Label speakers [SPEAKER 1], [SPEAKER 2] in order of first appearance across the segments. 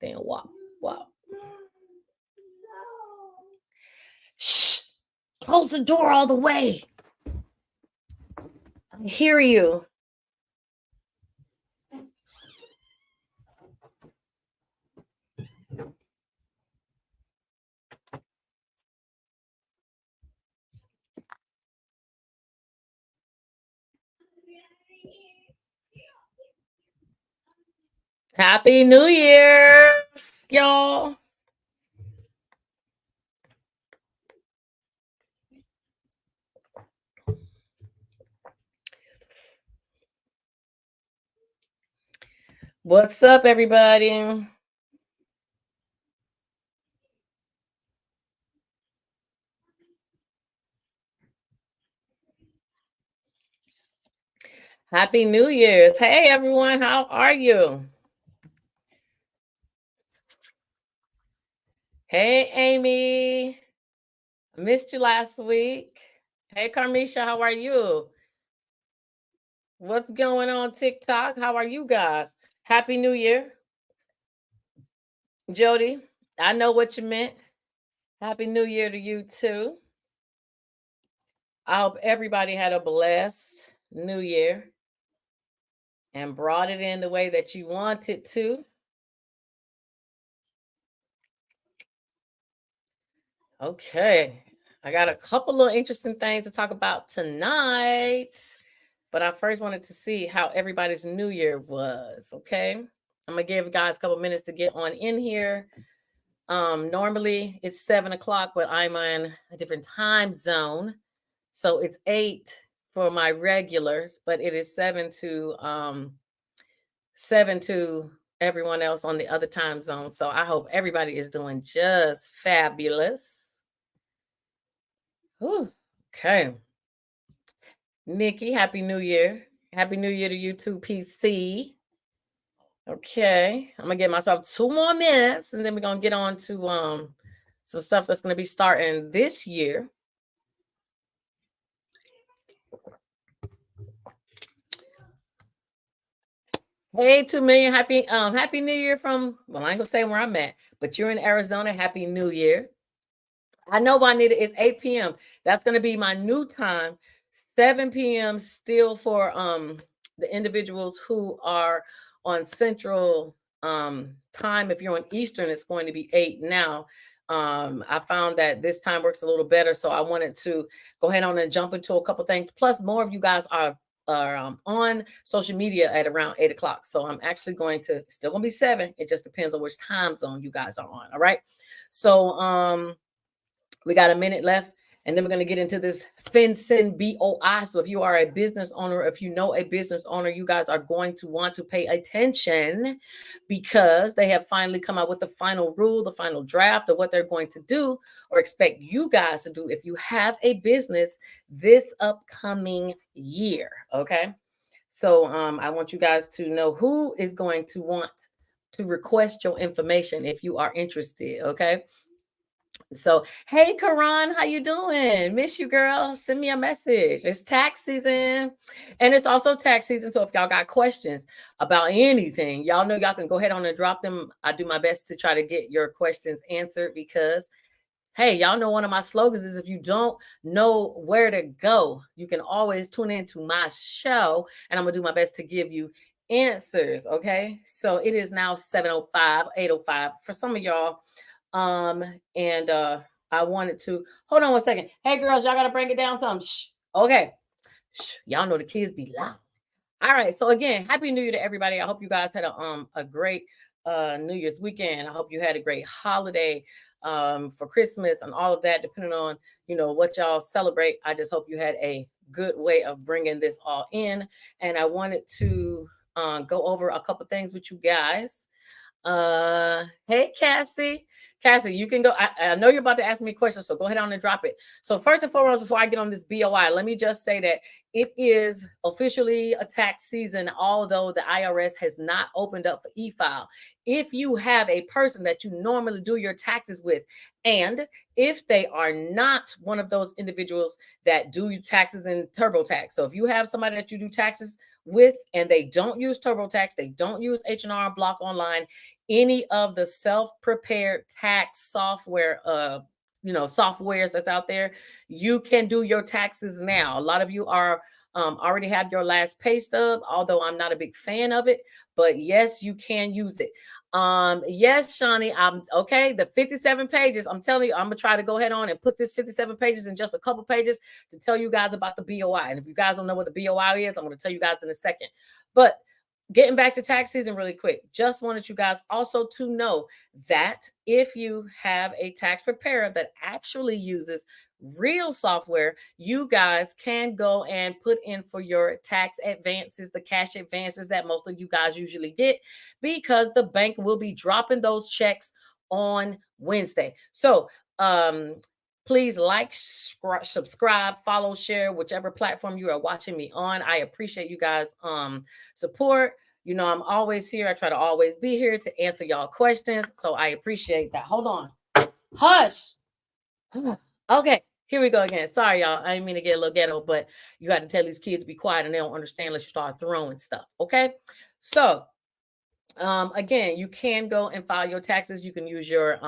[SPEAKER 1] Then wow. Shh. Close the door all the way. I hear you. Happy New Year, y'all. What's up, everybody? Happy New Year's. Hey, everyone. How are you? Hey, Amy. I missed you last week. Hey, Carmisha. How are you? What's going on TikTok? How are you guys? Happy New Year. Jody, I know what you meant. Happy New Year to you too. I hope everybody had a blessed New Year and brought it in the way that you wanted to. Okay. I got a couple of interesting things to talk about tonight, but I first wanted to see how everybody's New Year was. Okay. I'm going to give you guys a couple minutes to get on in here. Normally it's 7:00, but I'm on a different time zone. So it's 8 for my regulars, but it is 7 to everyone else on the other time zone. So I hope everybody is doing just fabulous. Whew. Okay. Nikki, Happy New Year. Happy New Year to you too, PC. Okay. I'm gonna give myself 2 more minutes and then we're gonna get on to some stuff that's gonna be starting this year. Hey, 2 million. Happy New Year from, well, I ain't gonna say where I'm at, but you're in Arizona. Happy New Year. I know Juanita, it's 8 p.m. That's gonna be my new time. 7 p.m. still for the individuals who are on Central time. If you're on Eastern, it's going to be 8 now. I found that this time works a little better, so I wanted to go ahead on and jump into a couple things. Plus, more of you guys are on social media at around 8:00. So I'm actually going to still gonna be 7. It just depends on which time zone you guys are on. All right. So we got a minute left. And then we're going to get into this FinCEN BOI. So if you are a business owner, if you know a business owner, you guys are going to want to pay attention because they have finally come out with the final rule, the final draft of what they're going to do or expect you guys to do if you have a business this upcoming year. Okay. So I want you guys to know who is going to want to request your information if you are interested. Okay. So, hey, Karan, how you doing? Miss you, girl. Send me a message. It's tax season, and it's also tax season. So, if y'all got questions about anything, y'all know y'all can go ahead on and drop them. I do my best to try to get your questions answered because, hey, y'all know one of my slogans is if you don't know where to go, you can always tune into my show, and I'm gonna do my best to give you answers. Okay, so it is now 7:05, 8:05 for some of y'all. And I wanted to hold on one second. Hey girls, y'all gotta bring it down some. Shh. Okay. Shh. Y'all know the kids be loud. All right. So again, happy New Year to everybody. I hope you guys had a great New Year's weekend. I hope you had a great holiday for Christmas and all of that, depending on what y'all celebrate. I just hope you had a good way of bringing this all in. And I wanted to go over a couple things with you guys. Hey Cassie, you can go. I know you're about to ask me a question, so go ahead on and drop it. So first and foremost, before I get on this BOI, let me just say that it is officially a tax season, although the IRS has not opened up for e-file. If you have a person that you normally do your taxes with, and if they are not one of those individuals that do taxes in TurboTax, so if you have somebody that you do taxes with and they don't use TurboTax, they don't use H&R Block Online, any of the self-prepared tax software, softwares that's out there, you can do your taxes now. A lot of you are already have your last pay stub, although I'm not a big fan of it, but yes, you can use it. Yes, Shawnee, I'm okay. The 57 pages, I'm telling you, I'm gonna try to go ahead on and put this 57 pages in just a couple pages to tell you guys about the BOI. And if you guys don't know what the BOI is, I'm gonna tell you guys in a second. But getting back to tax season really quick, just wanted you guys also to know that if you have a tax preparer that actually uses real software, you guys can go and put in for your tax advances, the cash advances that most of you guys usually get, because the bank will be dropping those checks on Wednesday. So, please like, subscribe, follow, share, whichever platform you are watching me on. I appreciate you guys support. You know, I'm always here. I try to always be here to answer y'all questions. So I appreciate that. Hold on. Hush. Okay, here we go again. Sorry, y'all. I didn't mean to get a little ghetto, but you got to tell these kids to be quiet and they don't understand unless you start throwing stuff. Okay. So again, you can go and file your taxes. You can use your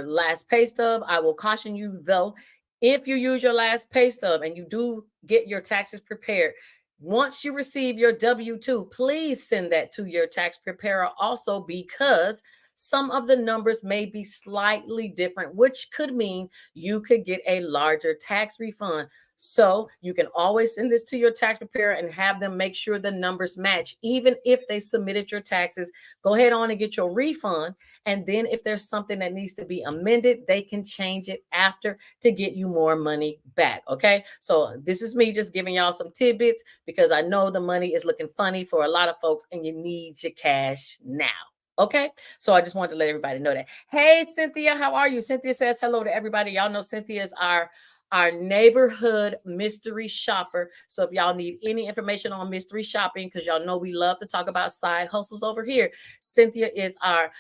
[SPEAKER 1] last pay stub. I will caution you though, if you use your last pay stub and you do get your taxes prepared, once you receive your W-2, please send that to your tax preparer also, because some of the numbers may be slightly different, which could mean you could get a larger tax refund. So you can always send this to your tax preparer and have them make sure the numbers match. Even if they submitted your taxes, go ahead on and get your refund. And then if there's something that needs to be amended, they can change it after to get you more money back. Okay. So this is me just giving y'all some tidbits, because I know the money is looking funny for a lot of folks and you need your cash now. Okay, so I just wanted to let everybody know that. Hey, Cynthia, how are you? Cynthia says hello to everybody. Y'all know Cynthia is our neighborhood mystery shopper. So if y'all need any information on mystery shopping, because y'all know we love to talk about side hustles over here, Cynthia is our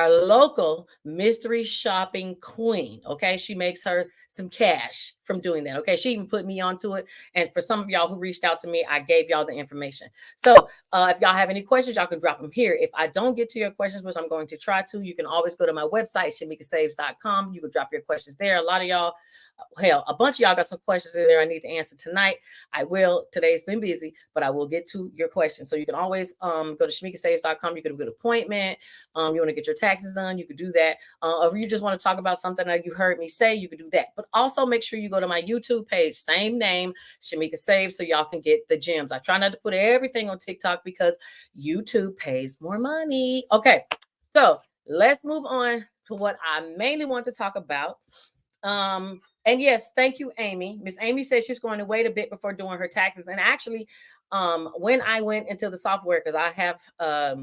[SPEAKER 1] local mystery shopping queen. Okay, she makes her some cash from doing that. Okay, she even put me onto it, and for some of y'all who reached out to me, I gave y'all the information. So if y'all have any questions, y'all can drop them here. If I don't get to your questions, which I'm going to try to, you can always go to my website, shamikasaves.com. You can drop your questions there. A lot of y'all, hell, a bunch of y'all got some questions in there I need to answer tonight. I will. Today's been busy, but I will get to your questions. So you can always go to shamikasaves.com. You can get an appointment. You want to get your taxes done, you could do that. Or if you just want to talk about something that you heard me say, you could do that. But also make sure you go to my YouTube page, same name, Shamika Saves, so y'all can get the gems. I try not to put everything on TikTok because YouTube pays more money. Okay, so let's move on to what I mainly want to talk about. And yes, thank you, Amy. Miss Amy says she's going to wait a bit before doing her taxes. And actually, when I went into the software, because I have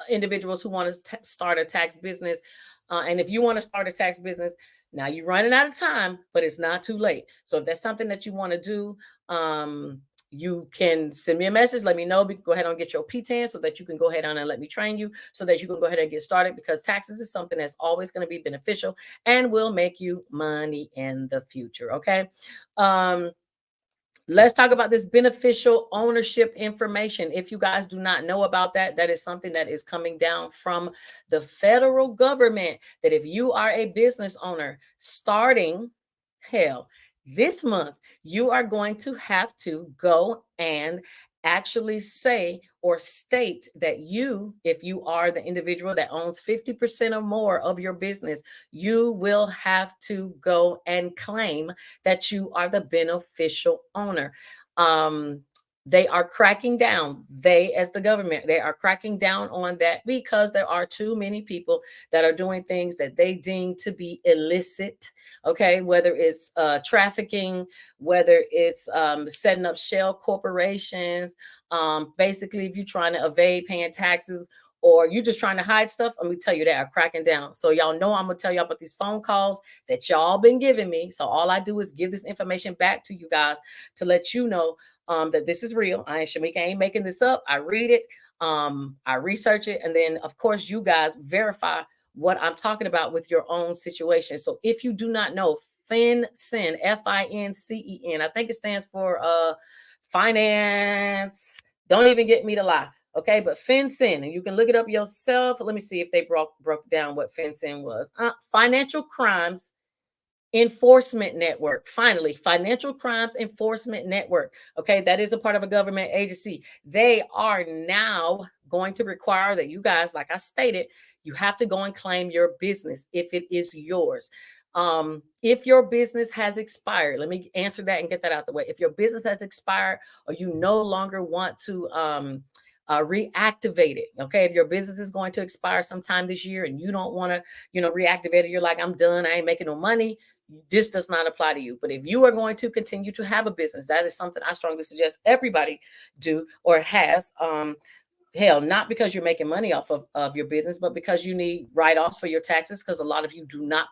[SPEAKER 1] individuals who want to start a tax business. And if you want to start a tax business, now you're running out of time, but it's not too late. So if that's something that you want to do, you can send me a message. Let me know. We can go ahead and get your P10 so that you can go ahead on and let me train you so that you can go ahead and get started, because taxes is something that's always going to be beneficial and will make you money in the future. Okay. Let's talk about this beneficial ownership information. If you guys do not know about that, that is something that is coming down from the federal government, that if you are a business owner starting, hell, this month, you are going to have to go and actually say or state that you, if you are the individual that owns 50% or more of your business, you will have to go and claim that you are the beneficial owner. They are cracking down. They, as the government, they are cracking down on that because there are too many people that are doing things that they deem to be illicit. Okay, whether it's trafficking, whether it's setting up shell corporations. Basically, if you're trying to evade paying taxes, or you just trying to hide stuff, let me tell you, they are cracking down. So y'all know I'm gonna tell y'all about these phone calls that y'all been giving me. So all I do is give this information back to you guys to let you know that this is real. Shamika ain't making this up. I read it, I research it, and then of course you guys verify what I'm talking about with your own situation. So if you do not know, FinCEN, FINCEN, I think it stands for finance. Don't even get me to lie. Okay, but FinCEN, and you can look it up yourself. Let me see if they broke down what FinCEN was. Financial Crimes Enforcement Network. Finally, Financial Crimes Enforcement Network. Okay, that is a part of a government agency. They are now going to require that you guys, like I stated, you have to go and claim your business if it is yours. If your business has expired, let me answer that and get that out the way. If your business has expired or you no longer want to reactivate it, okay, if your business is going to expire sometime this year and you don't want to, reactivate it, you're like, I'm done, I ain't making no money, this does not apply to you. But if you are going to continue to have a business, that is something I strongly suggest everybody do or has. Hell, not because you're making money off of your business, but because you need write-offs for your taxes, because a lot of you do not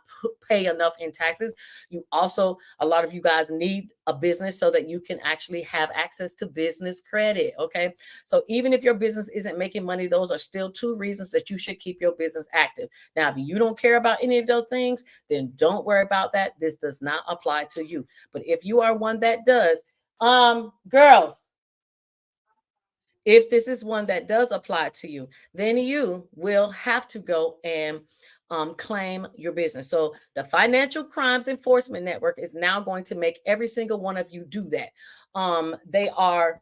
[SPEAKER 1] pay enough in taxes. You also, a lot of you guys need a business so that you can actually have access to business credit. Okay. So even if your business isn't making money, those are still two reasons that you should keep your business active. Now, if you don't care about any of those things, then don't worry about that. This does not apply to you. But if you are one that does, girls, if this is one that does apply to you, then you will have to go and claim your business. So the Financial Crimes Enforcement Network is now going to make every single one of you do that. They are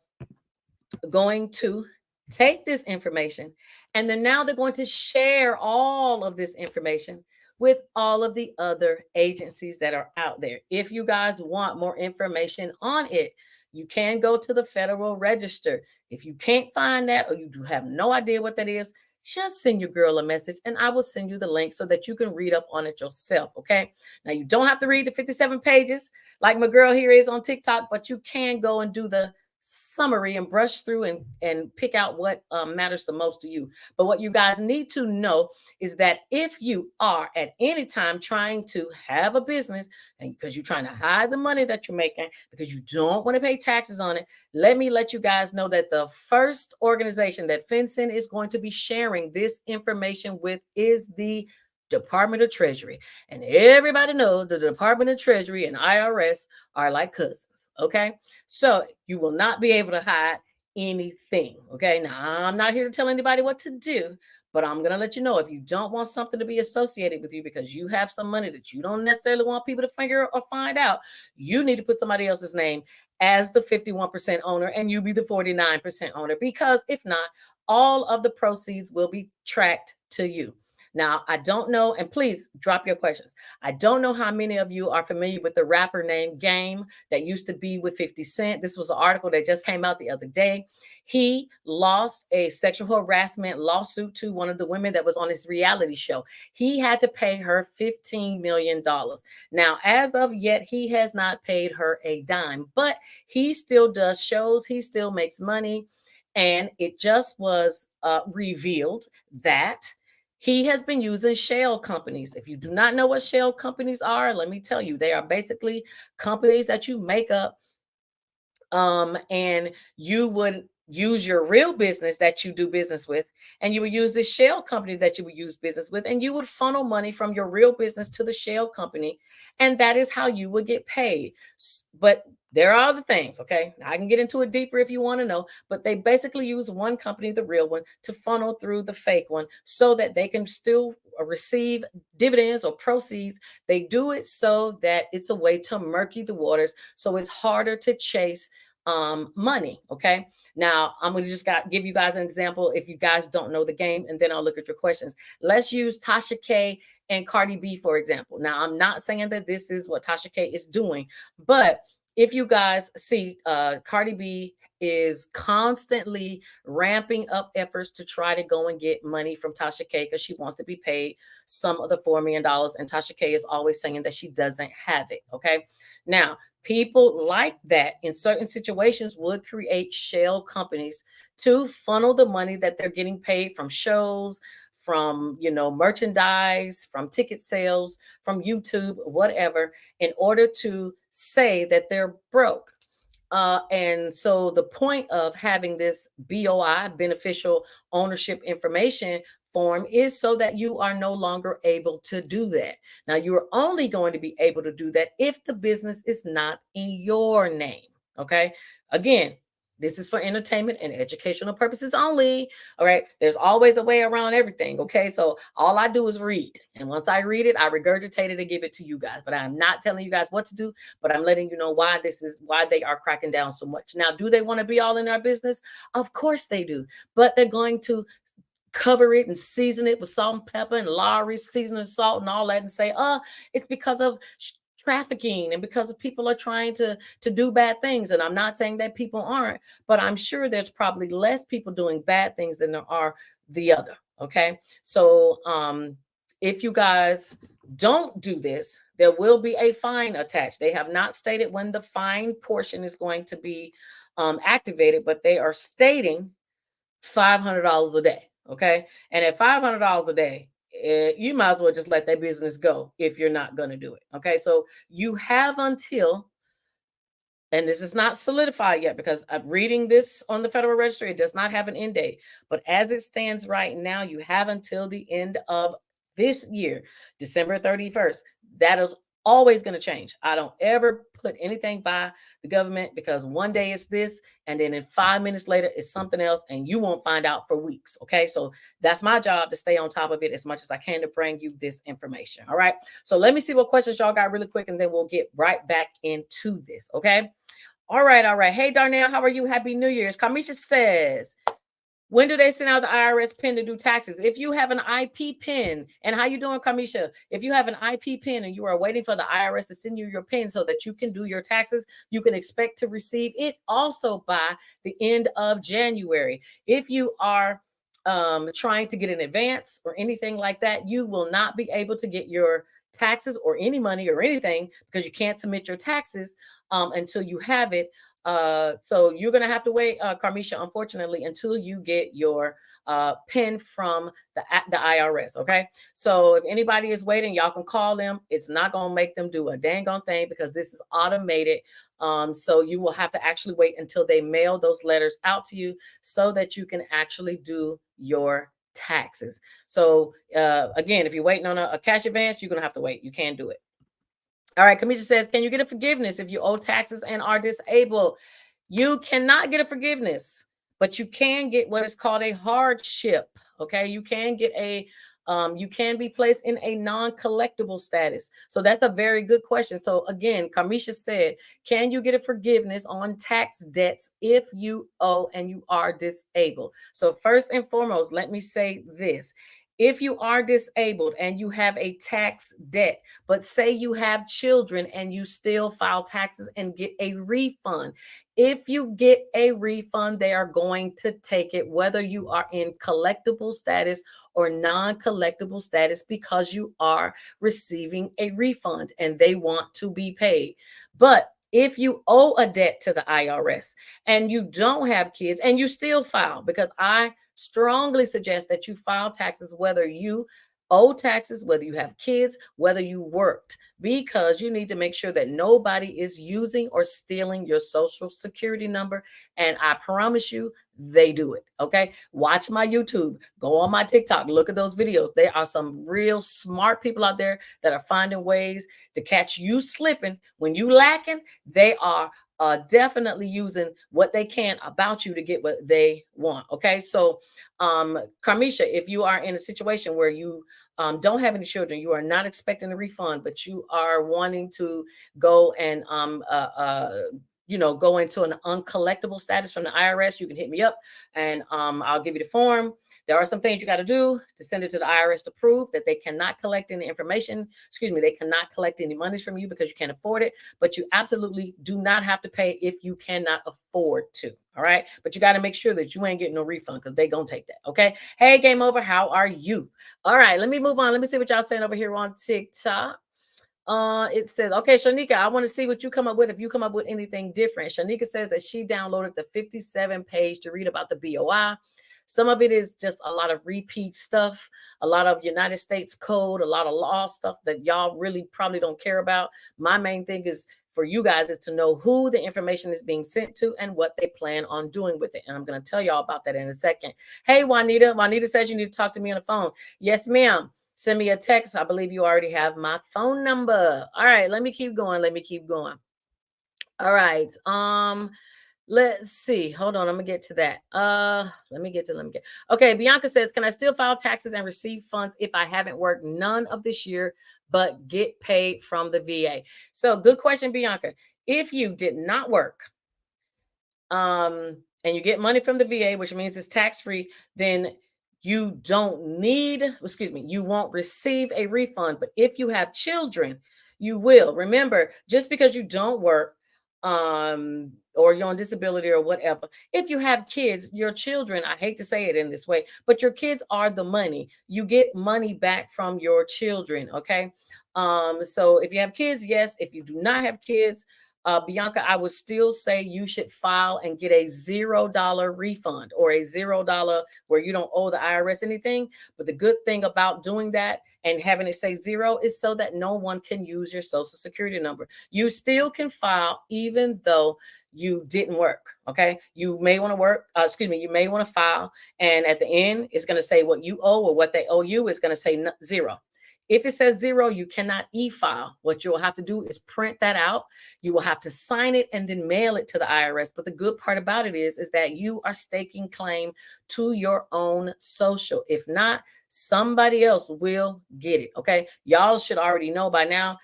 [SPEAKER 1] going to take this information, and then now they're going to share all of this information with all of the other agencies that are out there. If you guys want more information on it, you can go to the Federal Register. If you can't find that or you do have no idea what that is, just send your girl a message and I will send you the link so that you can read up on it yourself. Okay. Now, you don't have to read the 57 pages like my girl here is on TikTok, but you can go and do the summary and brush through and pick out what matters the most to you. But what you guys need to know is that if you are at any time trying to have a business and because you're trying to hide the money that you're making because you don't want to pay taxes on it, let me let you guys know that the first organization that FinCEN is going to be sharing this information with is the Department of Treasury. And everybody knows the Department of Treasury and IRS are like cousins. Okay. So you will not be able to hide anything. Okay. Now, I'm not here to tell anybody what to do, but I'm going to let you know if you don't want something to be associated with you because you have some money that you don't necessarily want people to figure or find out, you need to put somebody else's name as the 51% owner and you be the 49% owner, because if not, all of the proceeds will be tracked to you. Now, I don't know, and please drop your questions. I don't know how many of you are familiar with the rapper named Game that used to be with 50 Cent. This was an article that just came out the other day. He lost a sexual harassment lawsuit to one of the women that was on his reality show. He had to pay her $15 million. Now, as of yet, he has not paid her a dime, but he still does shows. He still makes money. And it just was revealed that he has been using shell companies. If you do not know what shell companies are, let me tell you, they are basically companies that you make up, and you would use your real business that you do business with, and you would use this shell company that you would use business with, and you would funnel money from your real business to the shell company, and that is how you would get paid. But there are other things, okay? I can get into it deeper if you want to know, but they basically use one company, the real one, to funnel through the fake one so that they can still receive dividends or proceeds. They do it so that it's a way to murky the waters, so it's harder to chase money. Okay. Now I'm going to just give you guys an example if you guys don't know the game, and then I'll look at your questions. Let's use Tasha K and Cardi B, for example. Now, I'm not saying that this is what Tasha K is doing, but if you guys see, Cardi B is constantly ramping up efforts to try to go and get money from Tasha K because she wants to be paid some of the $4 million. And Tasha K is always saying that she doesn't have it. Okay. Now, people like that in certain situations would create shell companies to funnel the money that they're getting paid from shows, from merchandise, from ticket sales, from YouTube, whatever, in order to say that they're broke. And so the point of having this BOI, beneficial ownership information form, is so that you are no longer able to do that. Now, you're only going to be able to do that if the business is not in your name. Okay. Again, This is for entertainment and educational purposes only. All right. There's always a way around everything. Okay. So all I do is read. And once I read it, I regurgitate it and give it to you guys. But I'm not telling you guys what to do, but I'm letting you know why why they are cracking down so much. Now, do they want to be all in our business? Of course they do. But they're going to cover it and season it with salt and pepper and Lawry's seasoning salt and all that and say, it's because of trafficking and because of people are trying to do bad things. And I'm not saying that people aren't, but I'm sure there's probably less people doing bad things than there are the other. Okay. So if you guys don't do this, there will be a fine attached. They have not stated when the fine portion is going to be activated, but they are stating $500 a day. Okay. And at $500 a day, you might as well just let that business go if you're not going to do it. Okay. So you have until, and this is not solidified yet because I'm reading this on the Federal Register. It does not have an end date. But as it stands right now, you have until the end of this year, December 31st. That is always going to change. I don't ever put anything by the government because one day it's this, and then in 5 minutes later it's something else, and you won't find out for weeks. Okay, so that's my job, to stay on top of it as much as I can to bring you this information. All right, so let me see what questions y'all got really quick, and then we'll get right back into this. Okay, all right. Hey Darnell, how are you? Happy New Year's. Kamisha says, when do they send out the IRS pin to do taxes? If you have an IP pin, and how you doing, Kamisha? If you have an IP pin and you are waiting for the IRS to send you your pin so that you can do your taxes, you can expect to receive it also by the end of January. If you are trying to get an advance or anything like that, you will not be able to get your taxes or any money or anything because you can't submit your taxes until you have it. So you're going to have to wait, Carmisha, unfortunately, until you get your pin from the IRS. Okay. So if anybody is waiting, y'all can call them. It's not going to make them do a dang on thing because this is automated. So you will have to actually wait until they mail those letters out to you so that you can actually do your taxes. So again, if you're waiting on a cash advance, you're going to have to wait. You can't do it. All right, Kamisha says, can you get a forgiveness if you owe taxes and are disabled? You cannot get a forgiveness, but you can get what is called a hardship. Okay, you can get you can be placed in a non-collectible status. So that's a very good question. So again, Kamisha said, can you get a forgiveness on tax debts if you owe and you are disabled? So first and foremost, let me say this. If you are disabled and you have a tax debt, but say you have children and you still file taxes and get a refund, if you get a refund, they are going to take it, whether you are in collectible status or non-collectible status, because you are receiving a refund and they want to be paid. But if you owe a debt to the IRS and you don't have kids and you still file, because I strongly suggest that you file taxes whether you owe taxes, whether you have kids, whether you worked, because you need to make sure that nobody is using or stealing your social security number. And I promise you, they do it. Okay. Watch my YouTube, go on my TikTok, look at those videos. There are some real smart people out there that are finding ways to catch you slipping. When you lacking, they are definitely using what they can about you to get what they want. Okay. So, Carmisha, if you are in a situation where you don't have any children, you are not expecting a refund, but you are wanting to go and go into an uncollectible status from the IRS, you can hit me up and I'll give you the form. There are some things you got to do to send it to the IRS to prove that they cannot collect any information. They cannot collect any monies from you because you can't afford it, but you absolutely do not have to pay if you cannot afford to. All right. But you got to make sure that you ain't getting no refund because they going to take that. Okay. Hey, Game Over. How are you? All right. Let me move on. Let me see what y'all saying over here on TikTok. It says, okay, Shanika, I want to see what you come up with. If you come up with anything different. Shanika says that she downloaded the 57 page to read about the BOI. Some of it is just a lot of repeat stuff, a lot of United States code, a lot of law stuff that y'all really probably don't care about. My main thing is for you guys is to know who the information is being sent to and what they plan on doing with it. And I'm going to tell y'all about that in a second. Hey, Juanita. Juanita says you need to talk to me on the phone. Yes, ma'am. Send me a text. I believe you already have my phone number. All right, let me keep going. All right. Let's see. Hold on. I'm gonna get to that. Let me get. Okay, Bianca says, can I still file taxes and receive funds if I haven't worked none of this year, but get paid from the VA? So good question, Bianca. If you did not work, and you get money from the VA, which means it's tax free, then you don't need, excuse me, you won't receive a refund. But if you have children, you will. Remember, just because you don't work, or you're on disability or whatever, if you have kids, your children, I hate to say it in this way, but your kids are the money. You get money back from your children. Okay. So if you have kids, yes. If you do not have kids, Bianca, I would still say you should file and get a $0 refund, or a $0 where you don't owe the IRS anything. But the good thing about doing that and having it say zero is so that no one can use your social security number. You still can file even though you didn't work. Okay. You may want to work, you may want to file. And at the end, it's going to say what you owe or what they owe you. Is going to say zero. If it says zero, you cannot e-file. What you will have to do is print that out. You will have to sign it and then mail it to the IRS. But the good part about it is that you are staking claim to your own social. If not, somebody else will get it. Okay. Y'all should already know by now,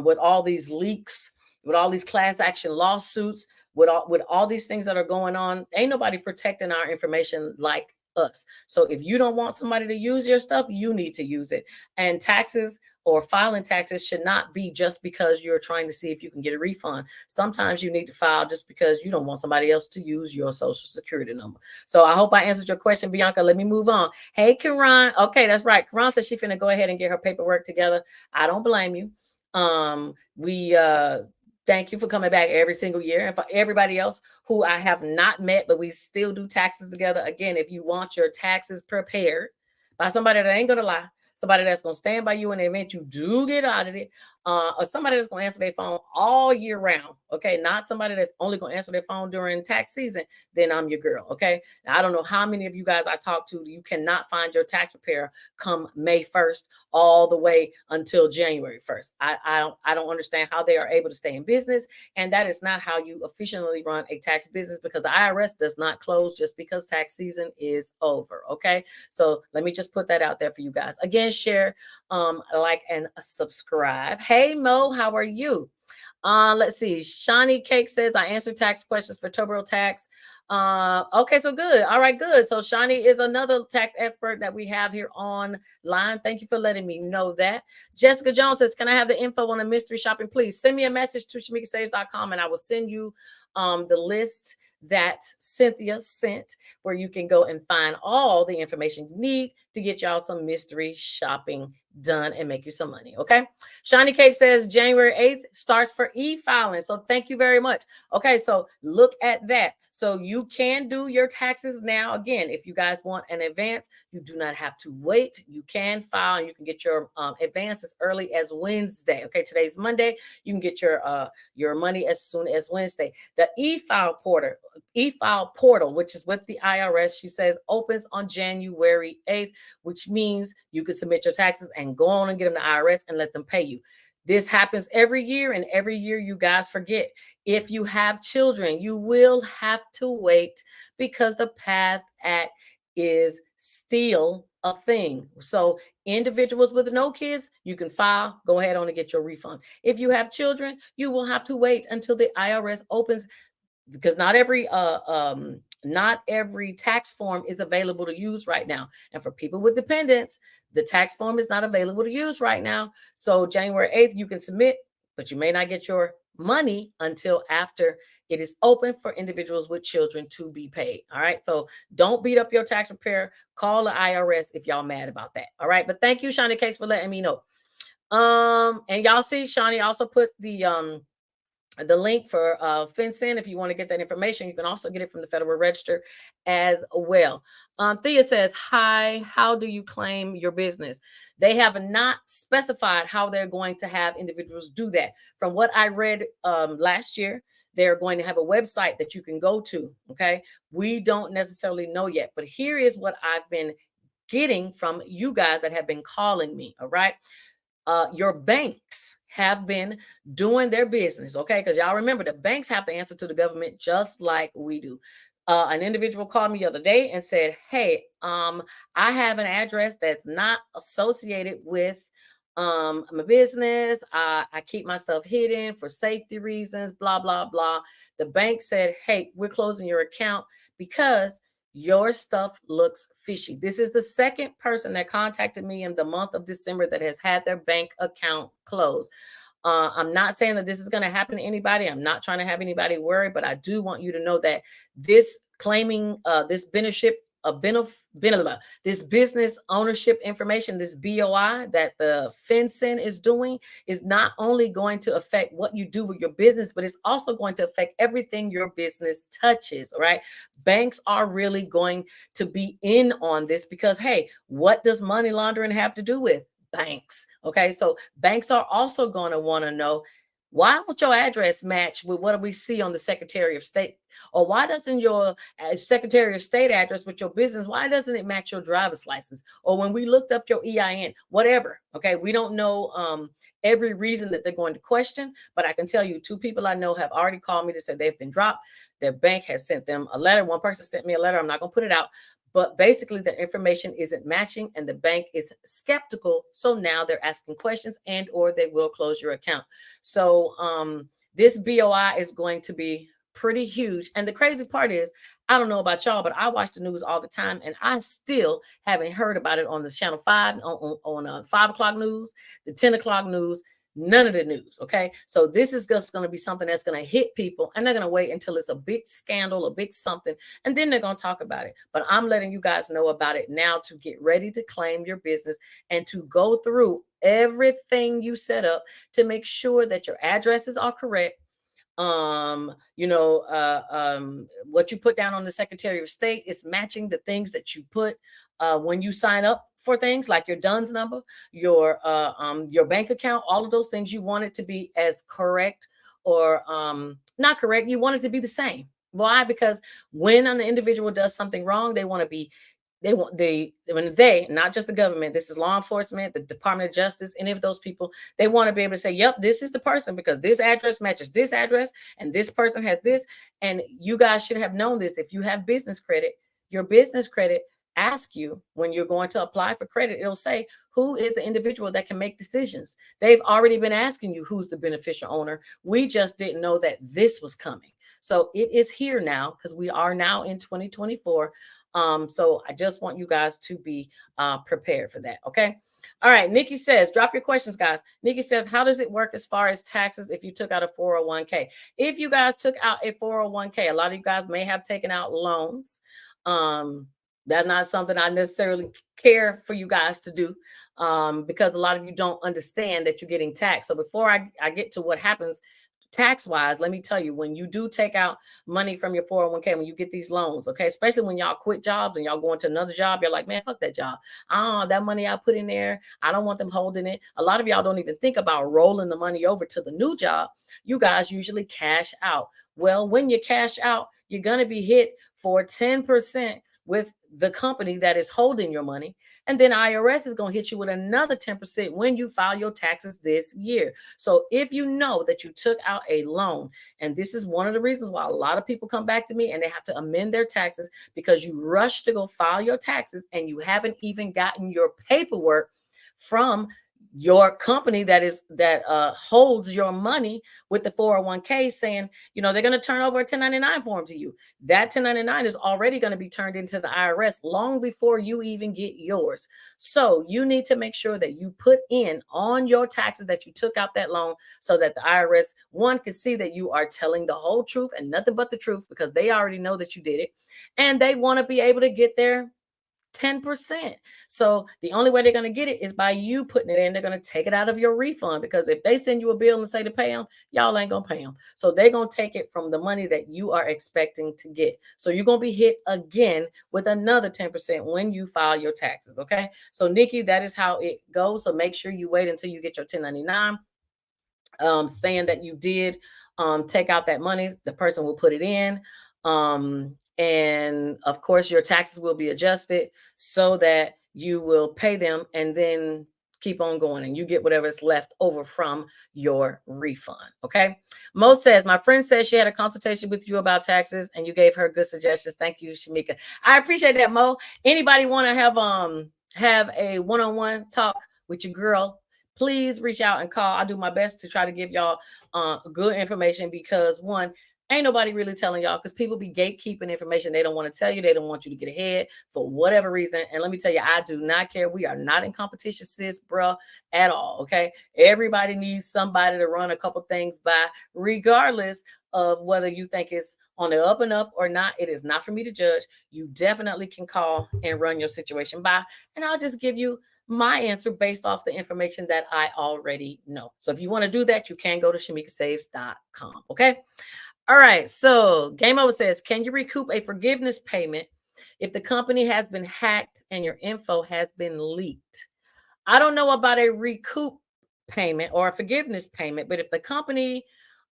[SPEAKER 1] with all these leaks, with all these class action lawsuits, with all these things that are going on, ain't nobody protecting our information like us. So if you don't want somebody to use your stuff, you need to use it. And taxes, or filing taxes, should not be just because you're trying to see if you can get a refund. Sometimes you need to file just because you don't want somebody else to use your social security number. So I hope I answered your question, Bianca. Let me move on. Hey, Karan. Okay, that's right. Karan says she's finna go ahead and get her paperwork together. I don't blame you. We thank you for coming back every single year. And for everybody else who I have not met, but we still do taxes together. Again, if you want your taxes prepared by somebody that ain't going to lie, somebody that's going to stand by you in the event you do get audited, or somebody that's going to answer their phone all year round. Okay. Not somebody that's only going to answer their phone during tax season, then I'm your girl. Okay. Now, I don't know how many of you guys I talk to, you cannot find your tax preparer come May 1st all the way until January 1st. I don't understand how they are able to stay in business. And that is not how you efficiently run a tax business, because the IRS does not close just because tax season is over. Okay. So let me just put that out there for you guys. Again, share, like, and subscribe. Hey Mo, how are you? Let's see. Shawnee Cake says, I answer tax questions for TurboTax. Okay, so good. All right, good. So Shawnee is another tax expert that we have here online. Thank you for letting me know that. Jessica Jones says, can I have the info on the mystery shopping, please? Send me a message to shamikasaves.com and I will send you the list that Cynthia sent, where you can go and find all the information you need to get y'all some mystery shopping done and make you some money. Okay. Shiny Cake says January 8th starts for e-filing. So thank you very much. Okay. So look at that. So you can do your taxes now. Again, if you guys want an advance, you do not have to wait. You can file and you can get your advance as early as Wednesday. Okay. Today's Monday. You can get your money as soon as Wednesday. The e-file portal, which is with the IRS, she says opens on January 8th, which means you could submit your taxes and go on and get them to IRS and let them pay you. This happens every year, and every year you guys forget. If you have children, you will have to wait because the PATH Act is still a thing. So individuals with no kids, you can file, go ahead on and get your refund. If you have children, you will have to wait until the IRS opens, because not every tax form is available to use right now. And for people with dependents, the tax form is not available to use right now. So January 8th, you can submit, but you may not get your money until after it is open for individuals with children to be paid. All right. So don't beat up your tax preparer. Call the IRS if y'all mad about that. All right. But thank you, Shawnee Case, for letting me know. And y'all see Shawnee also put the link for FinCEN. If you want to get that information, you can also get it from the Federal Register as well. Thea says, hi, how do you claim your business? They have not specified how they're going to have individuals do that. From what I read last year, they're going to have a website that you can go to. Okay. We don't necessarily know yet, but here is what I've been getting from you guys that have been calling me. All right. Your banks have been doing their business, okay? Because y'all remember the banks have to answer to the government just like we do. An individual called me the other day and said, "Hey, I have an address that's not associated with my business. I keep my stuff hidden for safety reasons, blah, blah, blah." The bank said, "Hey, we're closing your account because your stuff looks fishy." This is the second person that contacted me in the month of December that has had their bank account closed. I'm not saying that this is going to happen to anybody. I'm not trying to have anybody worry, but I do want you to know that this claiming this this business ownership information, this BOI that the FinCEN is doing, is not only going to affect what you do with your business, but it's also going to affect everything your business touches. All right. Banks are really going to be in on this because, hey, what does money laundering have to do with banks? Okay. So banks are also going to want to know, why would your address match with what we see on the Secretary of State? Or why doesn't your Secretary of State address with your business, why doesn't it match your driver's license? Or when we looked up your EIN, whatever. Okay. We don't know every reason that they're going to question, but I can tell you 2 people I know have already called me to say they've been dropped. Their bank has sent them a letter. One person sent me a letter. I'm not going to put it out, but basically the information isn't matching and the bank is skeptical. So now they're asking questions and or they will close your account. So this BOI is going to be pretty huge. And the crazy part is, I don't know about y'all, but I watch the news all the time and I still haven't heard about it on the Channel 5, on 5 o'clock news, the 10 o'clock news. None of the news. Okay. So this is just going to be something that's going to hit people and they're going to wait until it's a big scandal, a big something, and then they're going to talk about it. But I'm letting you guys know about it now to get ready to claim your business and to go through everything you set up to make sure that your addresses are correct. What you put down on the Secretary of State is matching the things that you put when you sign up for things like your DUNS number, your bank account, all of those things. You want it to be as correct or not correct. You want it to be the same. Why? Because when an individual does something wrong, they want to be not just the government, this is law enforcement, the Department of Justice, any of those people, they want to be able to say, yep, this is the person because this address matches this address and this person has this. And you guys should have known this. If you have business credit, your business credit ask you when you're going to apply for credit, it'll say, who is the individual that can make decisions? They've already been asking you who's the beneficial owner. We just didn't know that this was coming. So it is here now because we are now in 2024. So I just want you guys to be prepared for that. Okay. All right. Nikki says, drop your questions, guys. Nikki says, how does it work as far as taxes if you took out a 401k? If you guys took out a 401k, a lot of you guys may have taken out loans. That's not something I necessarily care for you guys to do because a lot of you don't understand that you're getting taxed. So before I get to what happens tax wise, let me tell you, when you do take out money from your 401k, when you get these loans, okay, especially when y'all quit jobs and y'all go into another job, you're like, man, fuck that job. That money I put in there, I don't want them holding it. A lot of y'all don't even think about rolling the money over to the new job. You guys usually cash out. Well, when you cash out, you're going to be hit for 10% with the company that is holding your money. And then IRS is going to hit you with another 10% when you file your taxes this year. So if you know that you took out a loan, and this is one of the reasons why a lot of people come back to me and they have to amend their taxes because you rush to go file your taxes and you haven't even gotten your paperwork from your company that holds your money with the 401k saying, they're going to turn over a 1099 form to you. That 1099 is already going to be turned into the IRS long before you even get yours. So you need to make sure that you put in on your taxes that you took out that loan so that the IRS, one, can see that you are telling the whole truth and nothing but the truth because they already know that you did it. And they want to be able to get their 10%. So the only way they're going to get it is by you putting it in. They're going to take it out of your refund because if they send you a bill and say to pay them, y'all ain't going to pay them. So they're going to take it from the money that you are expecting to get. So you're going to be hit again with another 10% when you file your taxes. Okay. So Nikki, that is how it goes. So make sure you wait until you get your 1099 saying that you did take out that money. The person will put it in. And of course, your taxes will be adjusted so that you will pay them and then keep on going and you get whatever's left over from your refund. Okay. Mo says, my friend says she had a consultation with you about taxes and you gave her good suggestions. Thank you, Shamika. I appreciate that, Mo. Anybody want to have a one-on-one talk with your girl? Please reach out and call. I'll do my best to try to give y'all good information because one, ain't nobody really telling y'all because people be gatekeeping information they don't want to tell you. They don't want you to get ahead for whatever reason. And let me tell you, I do not care. We are not in competition, sis, bro, at all. Okay. Everybody needs somebody to run a couple things by, regardless of whether you think it's on the up and up or not. It is not for me to judge. You definitely can call and run your situation by, and I'll just give you my answer based off the information that I already know. So if you want to do that, you can go to shamikasaves.com. Okay. All right. So Game Over says, can you recoup a forgiveness payment if the company has been hacked and your info has been leaked? I don't know about a recoup payment or a forgiveness payment, but if the company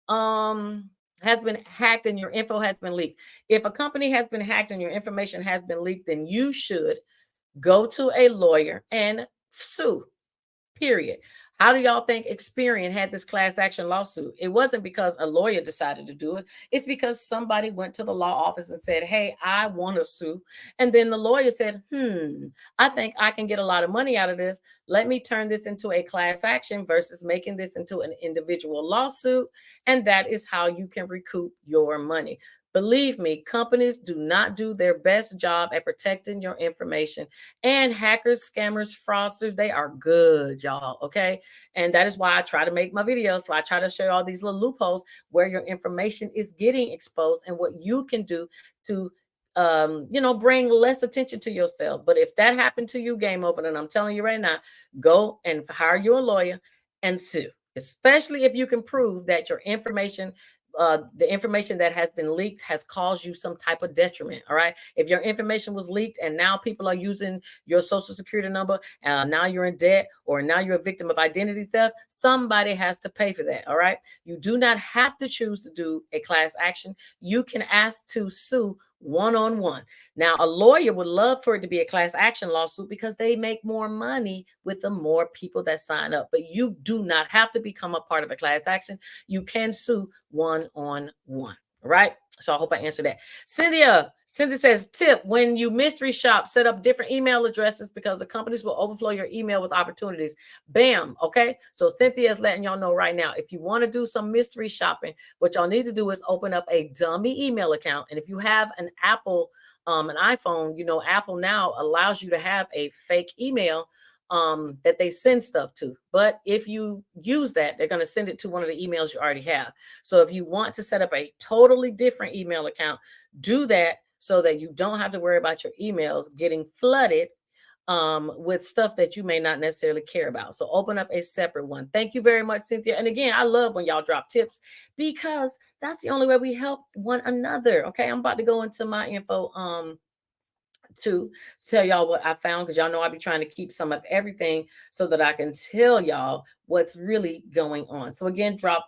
[SPEAKER 1] has been hacked and your info has been leaked, if a company has been hacked and your information has been leaked, then you should go to a lawyer and sue. Period. How do y'all think Experian had this class action lawsuit? It wasn't because a lawyer decided to do it. It's because somebody went to the law office and said, hey, I want to sue. And then the lawyer said, I think I can get a lot of money out of this. Let me turn this into a class action versus making this into an individual lawsuit. And that is how you can recoup your money. Believe me, companies do not do their best job at protecting your information. And hackers, scammers, fraudsters, they are good, y'all. Okay. And that is why I try to make my videos. So I try to show you all these little loopholes where your information is getting exposed and what you can do to bring less attention to yourself. But if that happened to you, game over. And I'm telling you right now, go and hire your lawyer and sue, especially if you can prove that your information, the information that has been leaked has caused you some type of detriment. All right. If your information was leaked and now people are using your social security number, now you're in debt or now you're a victim of identity theft, somebody has to pay for that. All right. You do not have to choose to do a class action. You can ask to sue one-on-one. Now, a lawyer would love for it to be a class action lawsuit because they make more money with the more people that sign up. But you do not have to become a part of a class action. You can sue one-on-one. All right. So I hope I answered that. Cynthia says, tip, when you mystery shop, set up different email addresses because the companies will overflow your email with opportunities. Bam. Okay. So Cynthia is letting y'all know right now, if you want to do some mystery shopping, what y'all need to do is open up a dummy email account. And if you have an Apple, an iPhone, Apple now allows you to have a fake email that they send stuff to. But if you use that, they're going to send it to one of the emails you already have. So if you want to set up a totally different email account, do that so that you don't have to worry about your emails getting flooded with stuff that you may not necessarily care about. So open up a separate one. Thank you very much, Cynthia. And again, I love when y'all drop tips because that's the only way we help one another. Okay, I'm about to go into my info to tell y'all what I found, because y'all know I be trying to keep some of everything so that I can tell y'all what's really going on. So again, drop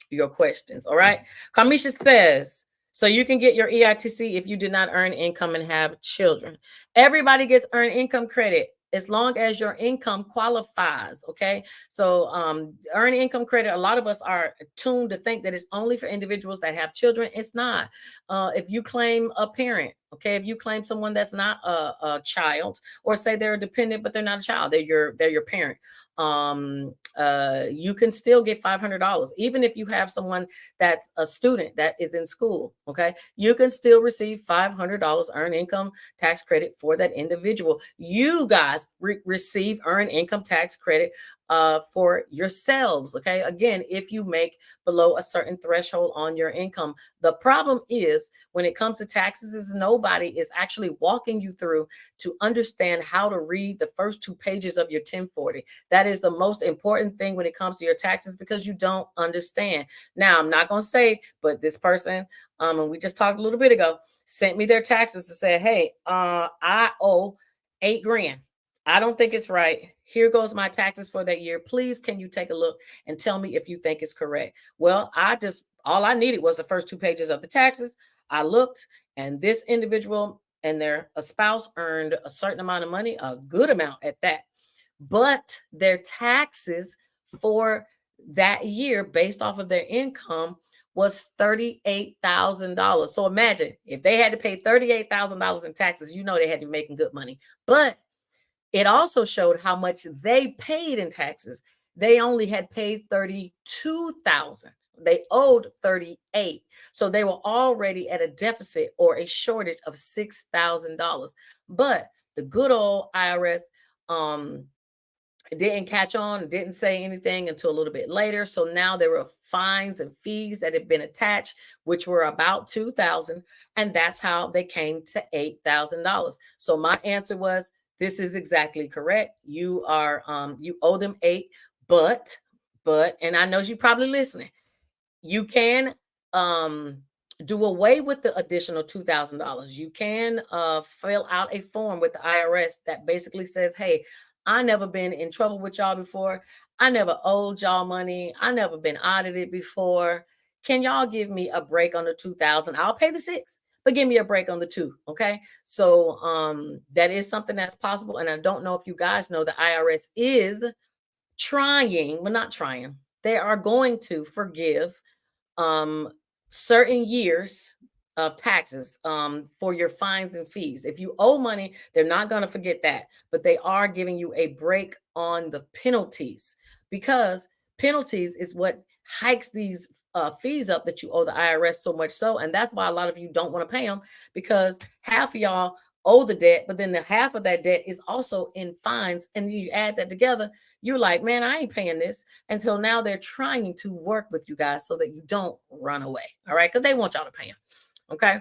[SPEAKER 1] your questions. All right. Kamisha says, so you can get your EITC if you did not earn income and have children. Everybody gets earned income credit as long as your income qualifies. Okay. So earned income credit, a lot of us are tuned to think that it's only for individuals that have children. It's not. If you claim a parent, okay, if you claim someone that's not a child, or say they're a dependent but they're not a child, they're your parent, you can still get $500. Even if you have someone that's a student that is in school, okay, you can still receive $500 earned income tax credit for that individual. You guys receive earned income tax credit for yourselves. Okay. Again, if you make below a certain threshold on your income. The problem is when it comes to taxes is nobody is actually walking you through to understand how to read the first 2 pages of your 1040. That is the most important thing when it comes to your taxes, because you don't understand. Now, I'm not going to say, but this person, and we just talked a little bit ago, sent me their taxes to say, hey, I owe $8 grand. I don't think it's right. Here goes my taxes for that year. Please, can you take a look and tell me if you think it's correct? Well, all I needed was the first 2 pages of the taxes. I looked, and this individual and their spouse earned a certain amount of money, a good amount at that. but their taxes for that year based off of their income was $38,000. So imagine if they had to pay $38,000 in taxes, you know they had to be making good money. But it also showed how much they paid in taxes. They only had paid 32,000. They owed 38. So they were already at a deficit or a shortage of $6,000. But the good old IRS um didn't catch on, didn't say anything until a little bit later. So now there were fines and fees that had been attached, which were about 2,000, and that's how they came to $8,000. So my answer was, this is exactly correct. You are you owe them 8, but and I know you're probably listening, you can um do away with the additional $2,000. You can fill out a form with the IRS that basically says, hey, I never been in trouble with y'all before. I never owed y'all money. I never been audited before. Can y'all give me a break on the 2,000? I'll pay the 6, but give me a break on the 2. Okay. So that is something that's possible. And I don't know if you guys know, the IRS is trying, well, not trying, they are going to forgive um, certain years of taxes for your fines and fees. If you owe money, they're not going to forget that, but they are giving you a break on the penalties, because penalties is what hikes these fees up that you owe the IRS so much so. And that's why a lot of you don't want to pay them, because half of y'all owe the debt, but then the half of that debt is also in fines. And you add that together, you're like, man, I ain't paying this. And so now they're trying to work with you guys so that you don't run away. All right. Because they want y'all to pay them. Okay.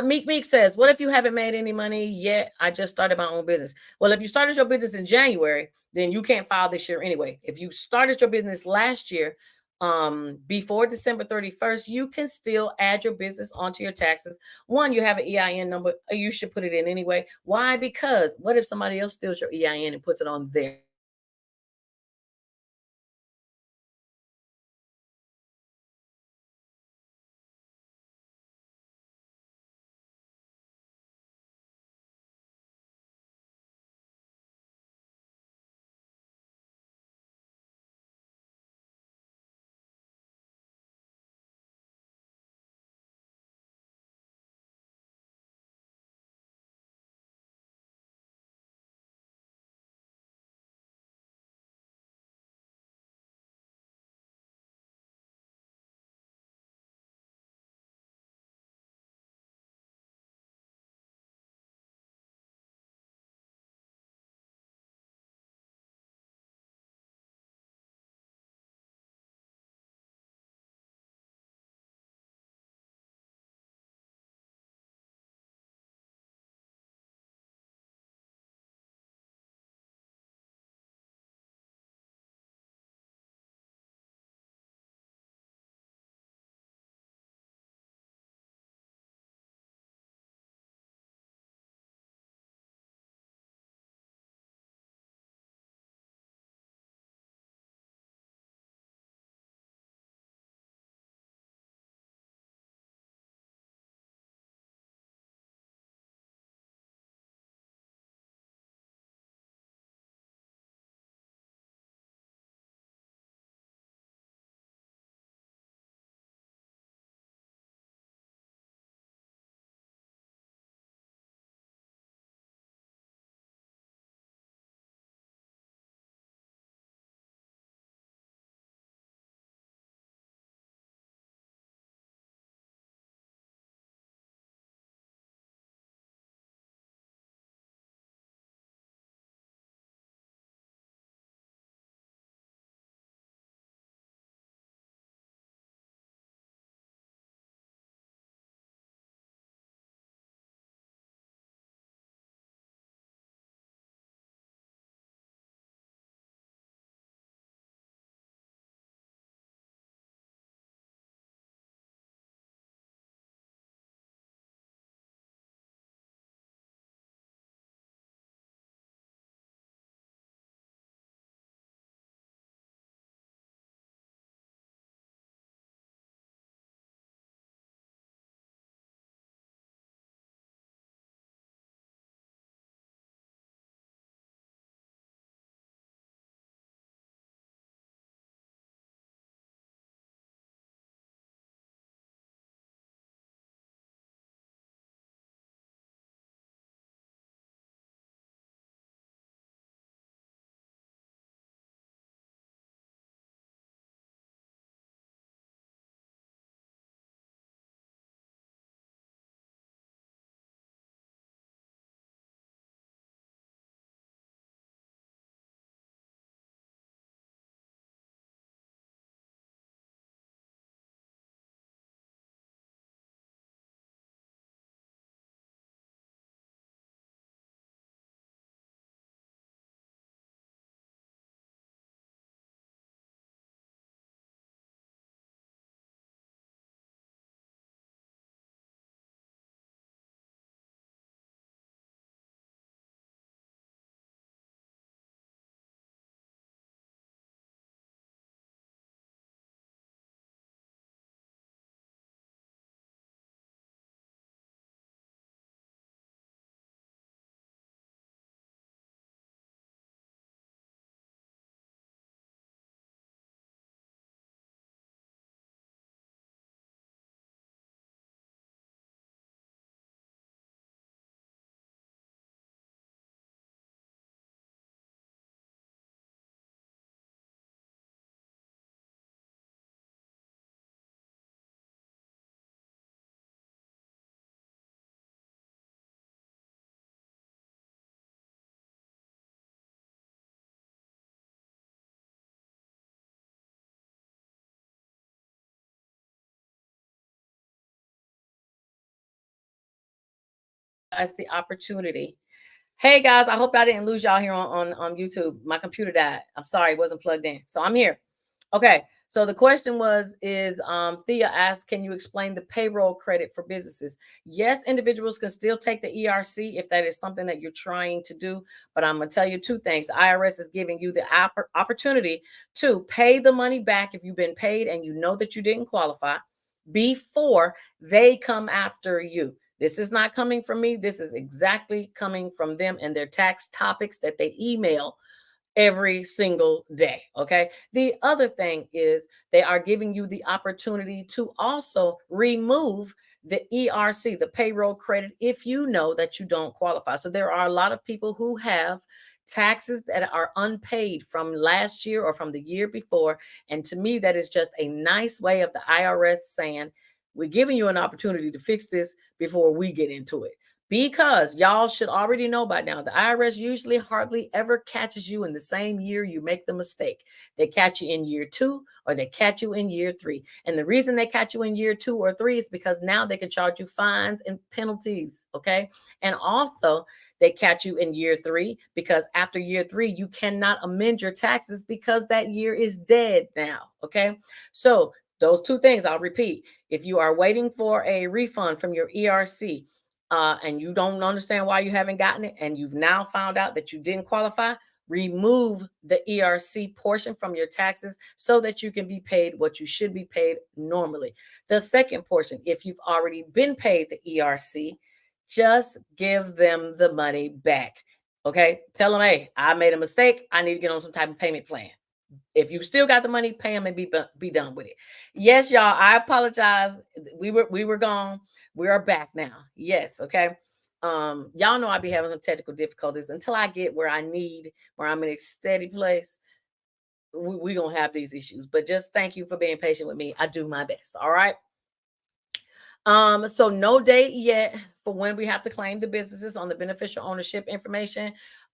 [SPEAKER 1] Meek says, what if you haven't made any money yet? I just started my own business. Well, if you started your business in January, then you can't file this year anyway. If you started your business last year, before December 31st, you can still add your business onto your taxes. One, you have an EIN number, you should put it in anyway. Why? Because what if somebody else steals your EIN and puts it on there? guys the opportunity. Hey guys, I hope I didn't lose y'all here on YouTube. My computer died. I'm sorry, it wasn't plugged in. So I'm here. Okay. So the question was, is Thea asked, can you explain the payroll credit for businesses? Yes, individuals can still take the ERC if that is something that you're trying to do. But I'm going to tell you two things. The IRS is giving you the opportunity to pay the money back if you've been paid and you know that you didn't qualify before they come after you. This is not coming from me. This is exactly coming from them and their tax topics that they email every single day. Okay. The other thing is they are giving you the opportunity to also remove the ERC, the payroll credit, if you know that you don't qualify. So there are a lot of people who have taxes that are unpaid from last year or from the year before. And to me, that is just a nice way of the IRS saying, we're giving you an opportunity to fix this before we get into it. Because y'all should already know by now, the IRS usually hardly ever catches you in the same year you make the mistake. They catch you in year 2 or they catch you in year 3. And the reason they catch you in year 2 or 3 is because now they can charge you fines and penalties. Okay. And also, they catch you in year 3 because after year 3, you cannot amend your taxes because that year is dead now. Okay. So, those two things I'll repeat. If you are waiting for a refund from your ERC, and you don't understand why you haven't gotten it, and you've now found out that you didn't qualify, remove the ERC portion from your taxes so that you can be paid what you should be paid normally. The second portion, if you've already been paid the ERC, just give them the money back. Okay. Tell them, hey, I made a mistake. I need to get on some type of payment plan. If you still got the money, pay them and be done with it. Yes, y'all. I apologize. We were gone. We are back now. Yes. Okay. Y'all know I be having some technical difficulties until I get where I need, where I'm in a steady place. We gonna have these issues, but just thank you for being patient with me. I do my best. All right. So no date yet for when we have to claim the businesses on the beneficial ownership information.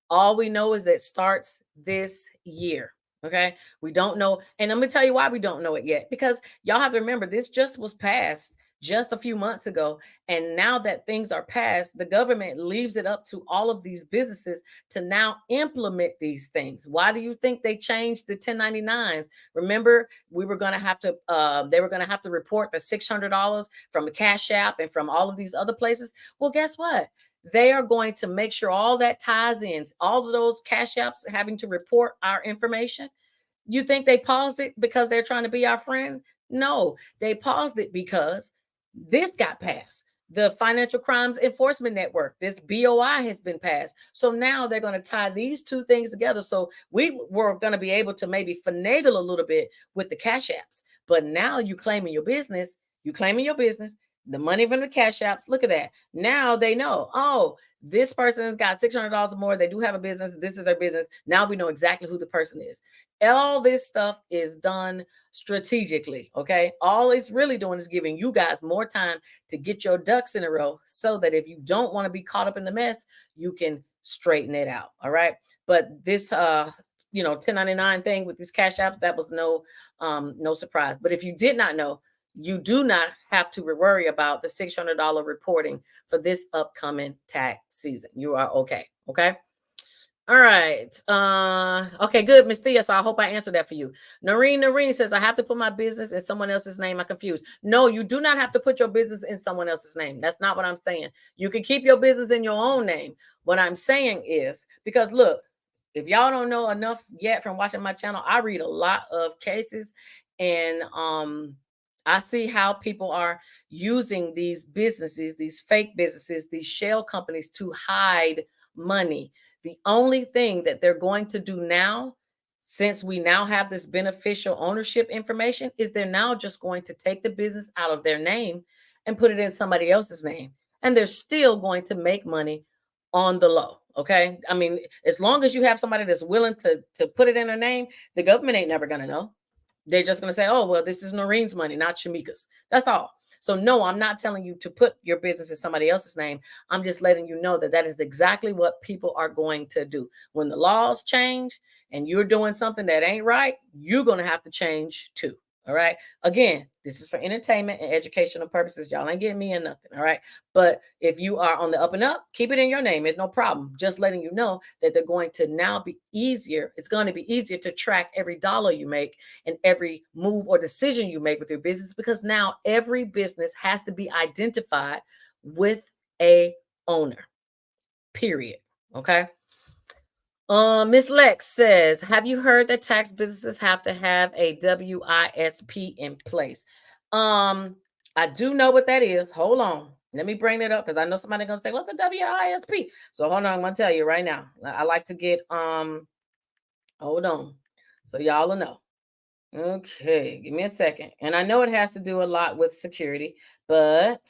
[SPEAKER 1] All we know is it starts this year. Okay. We don't know. And let me tell you why we don't know it yet. Because y'all have to remember, this just was passed just a few months ago. And now that things are passed, the government leaves it up to all of these businesses to now implement these things. Why do you think they changed the 1099s? Remember, we were going to have to, they were going to have to report the $600 from the Cash App and from all of these other places. Well, guess what? They are going to make sure all that ties in, all of those Cash Apps having to report our information. You think they paused it because they're trying to be our friend? No, they paused it because this got passed. The Financial Crimes Enforcement Network, this BOI has been passed. So now they're going to tie these two things together. So we were going to be able to maybe finagle a little bit with the Cash Apps. But now you claiming your business, the money from the Cash Apps. Look at that. Now they know, oh, this person's got $600 or more. They do have a business. This is their business. Now we know exactly who the person is. All this stuff is done strategically. Okay. All it's really doing is giving you guys more time to get your ducks in a row so that if you don't want to be caught up in the mess, you can straighten it out. All right. But this, 1099 thing with these Cash Apps, that was no surprise. But if you did not know, you do not have to worry about the $600 reporting for this upcoming tax season. You are okay. Okay. All right. Okay, good, Miss Thea. So I hope I answered that for you. Noreen says, I have to put my business in someone else's name. I'm confused. No, you do not have to put your business in someone else's name. That's not what I'm saying. You can keep your business in your own name. What I'm saying is, because look, if y'all don't know enough yet from watching my channel, I read a lot of cases, and I see how people are using these businesses, these fake businesses, these shell companies to hide money. The only thing that they're going to do now, since we now have this beneficial ownership information, is they're now just going to take the business out of their name and put it in somebody else's name. And they're still going to make money on the low. Okay. I mean, as long as you have somebody that's willing to put it in their name, the government ain't never going to know. They're just going to say, oh, well, this is Noreen's money, not Shamika's. That's all. So no, I'm not telling you to put your business in somebody else's name. I'm just letting you know that that is exactly what people are going to do. When the laws change and you're doing something that ain't right, you're going to have to change too. All right. Again, This is for entertainment and educational purposes. Y'all ain't getting me in nothing. All right. But if you are on the up and up, keep it in your name. It's no problem. Just letting you know that they're going to now be easier. It's going to be easier to track every dollar you make and every move or decision you make with your business, because now every business has to be identified with a owner. Period. Okay. Miss Lex says, have you heard that tax businesses have to have a WISP in place? I do know what that is. Hold on. Let me bring it up because I know somebody gonna say, what's a WISP? So hold on, I'm gonna tell you right now. I like to get hold on. So y'all will know. Okay, give me a second. And I know it has to do a lot with security, but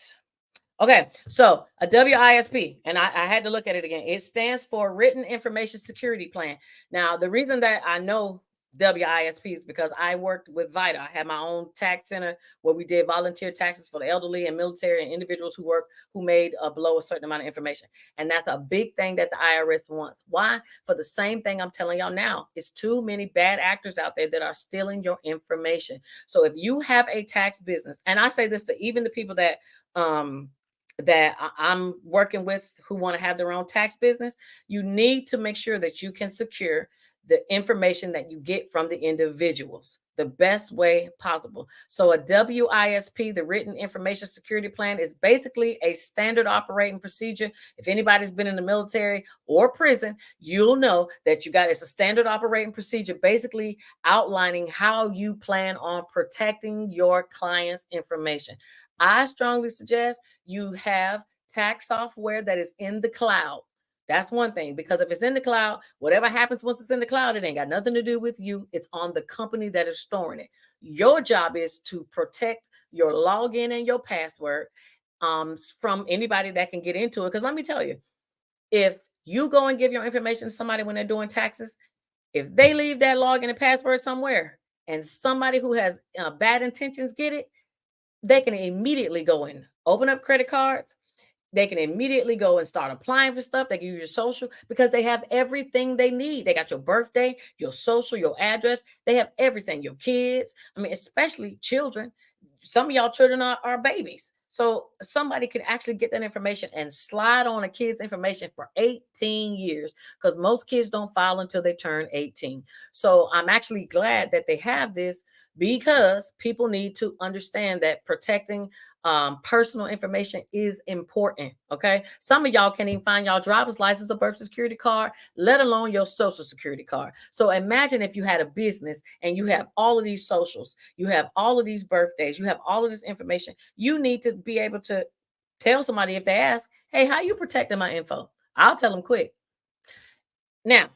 [SPEAKER 1] okay, so a WISP, and I had to look at it again. It stands for Written Information Security Plan. Now, the reason that I know WISP is because I worked with VITA. I had my own tax center where we did volunteer taxes for the elderly and military and individuals who made below a certain amount of information. And that's a big thing that the IRS wants. Why? For the same thing I'm telling y'all now. It's too many bad actors out there that are stealing your information. So if you have a tax business, and I say this to even the people that I'm working with who want to have their own tax business, you need to make sure that you can secure the information that you get from the individuals the best way possible. So a WISP, the Written Information Security Plan, is basically a standard operating procedure. If anybody's been in the military or prison, you'll know that it's a standard operating procedure, basically outlining how you plan on protecting your client's information. I strongly suggest you have tax software that is in the cloud. That's one thing, because if it's in the cloud, whatever happens once it's in the cloud, it ain't got nothing to do with you. It's on the company that is storing it. Your job is to protect your login and your password from anybody that can get into it. Because let me tell you, if you go and give your information to somebody when they're doing taxes, if they leave that login and password somewhere and somebody who has bad intentions get it, they can immediately go and open up credit cards. They can immediately go and start applying for stuff. They can use your social because they have everything they need. They got your birthday, your social, your address. They have everything. Your kids. I mean, especially children. Some of y'all children are babies. So somebody can actually get that information and slide on a kid's information for 18 years, because most kids don't file until they turn 18. So I'm actually glad that they have this, because people need to understand that protecting personal information is important. Okay. Some of y'all can't even find y'all driver's license or birth security card, let alone your social security card. So imagine if you had a business and you have all of these socials, you have all of these birthdays, you have all of this information. You need to be able to tell somebody if they ask, hey, how you protecting my info? I'll tell them quick. Now,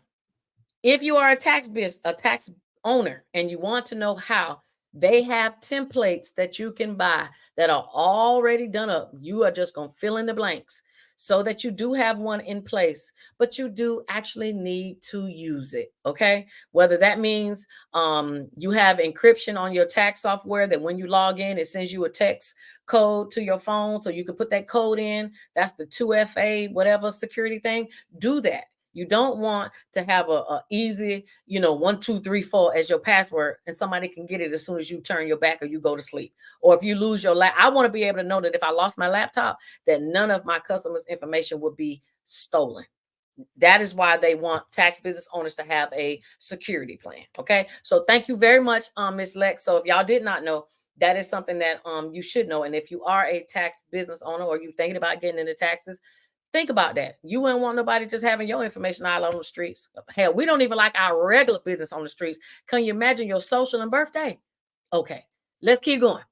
[SPEAKER 1] if you are a tax owner and you want to know how, they have templates that you can buy that are already done up. You are just going to fill in the blanks so that you do have one in place, but you do actually need to use it. Okay. Whether that means you have encryption on your tax software that when you log in, it sends you a text code to your phone so you can put that code in. That's the 2FA, whatever security thing. Do that. You don't want to have a easy, 1, 2, 3, 4 as your password, and somebody can get it as soon as you turn your back or you go to sleep. Or if you lose your I want to be able to know that if I lost my laptop, that none of my customers' information would be stolen. That is why they want tax business owners to have a security plan. Okay. So thank you very much, Ms. Lex. So if y'all did not know, that is something that you should know. And if you are a tax business owner or you thinking about getting into taxes, think about that. You wouldn't want nobody just having your information all on the streets. Hell, we don't even like our regular business on the streets. Can you imagine your social and birthday? Okay, let's keep going.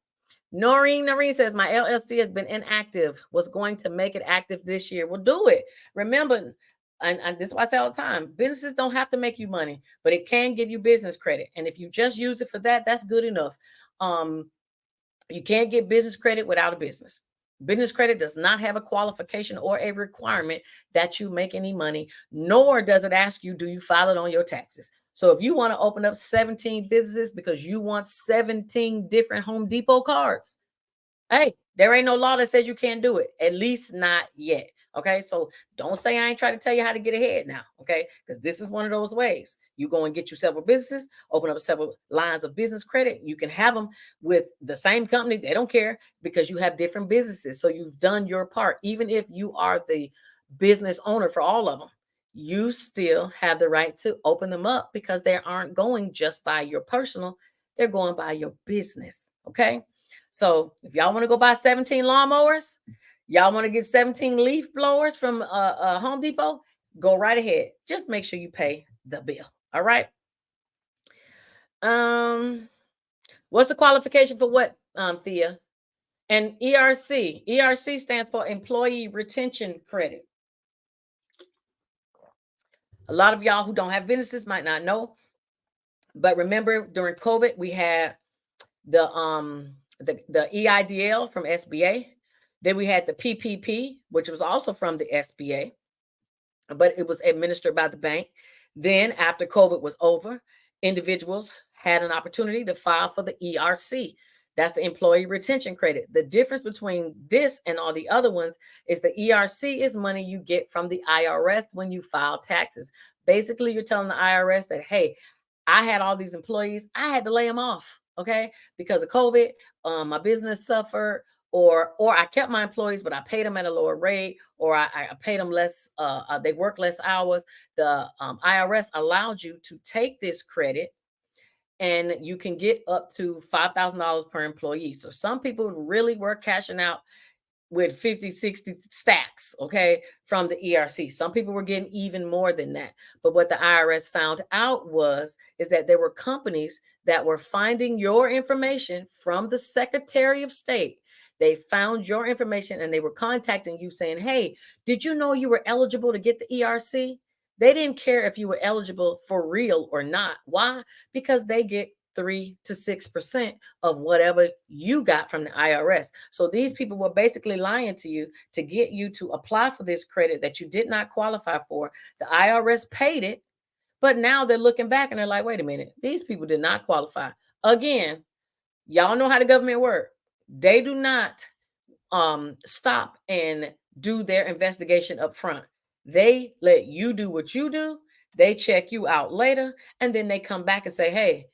[SPEAKER 1] Noreen says, my LLC has been inactive. Was going to make it active this year. Well, do it. Remember, and this is why I say all the time, businesses don't have to make you money, but it can give you business credit. And if you just use it for that, that's good enough. You can't get business credit without a business. Business credit does not have a qualification or a requirement that you make any money, nor does it ask you, do you file it on your taxes? So if you want to open up 17 businesses because you want 17 different Home Depot cards, hey, there ain't no law that says you can't do it, at least not yet. Okay, so don't say I ain't trying to tell you how to get ahead now. Okay, because this is one of those ways. You go and get you several businesses, open up several lines of business credit. You can have them with the same company. They don't care because you have different businesses. So you've done your part. Even if you are the business owner for all of them, you still have the right to open them up because they aren't going just by your personal, they're going by your business. Okay. So if y'all want to go buy 17 lawnmowers, y'all want to get 17 leaf blowers from Home Depot, go right ahead. Just make sure you pay the bill. All right. What's the qualification for what, Thea? And ERC. ERC stands for Employee Retention Credit. A lot of y'all who don't have businesses might not know, but remember during COVID we had the EIDL from SBA. Then we had the PPP, which was also from the SBA, but it was administered by the bank. Then after COVID was over, individuals had an opportunity to file for the ERC. That's the Employee Retention Credit. The difference between this and all the other ones is the ERC is money you get from the IRS when you file taxes. Basically, you're telling the IRS that, hey, I had all these employees, I had to lay them off, okay, because of COVID. My business suffered, or I kept my employees, but I paid them at a lower rate, or I paid them less. They work less hours. The IRS allowed you to take this credit, and you can get up to $5,000 per employee. So some people really were cashing out with 50, 60 stacks, okay, from the ERC. Some people were getting even more than that. But what the IRS found out is that there were companies that were finding your information from the Secretary of State. They found your information and they were contacting you saying, hey, did you know you were eligible to get the ERC? They didn't care if you were eligible for real or not. Why? Because they get 3 to 6% of whatever you got from the IRS. So these people were basically lying to you to get you to apply for this credit that you did not qualify for. The IRS paid it, but now they're looking back and they're like, wait a minute, these people did not qualify. Again, y'all know how the government works. They do not stop and do their investigation up front. They let you do what you do. They check you out later, and then they come back and say, hey,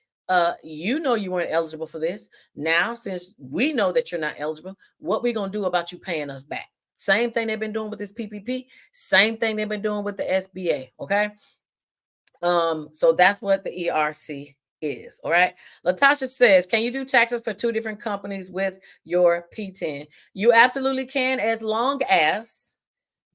[SPEAKER 1] you know you weren't eligible for this. Now, since we know that you're not eligible, what we gonna do about you paying us back? Same thing they've been doing with this PPP. Same thing they've been doing with the SBA. Okay. So that's what the ERC is. All right. Latasha says, can you do taxes for 2 different companies with your P10? You absolutely can, as long as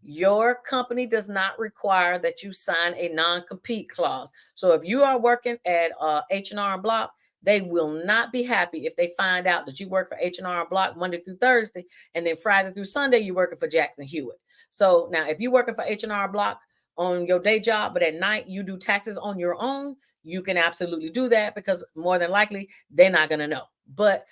[SPEAKER 1] your company does not require that you sign a non-compete clause. So if you are working at H&R Block, they will not be happy if they find out that you work for H&R Block Monday through Thursday, and then Friday through Sunday you're working for Jackson Hewitt. So now if you're working for H&R Block on your day job, but at night you do taxes on your own, you can absolutely do that because more than likely they're not going to know. But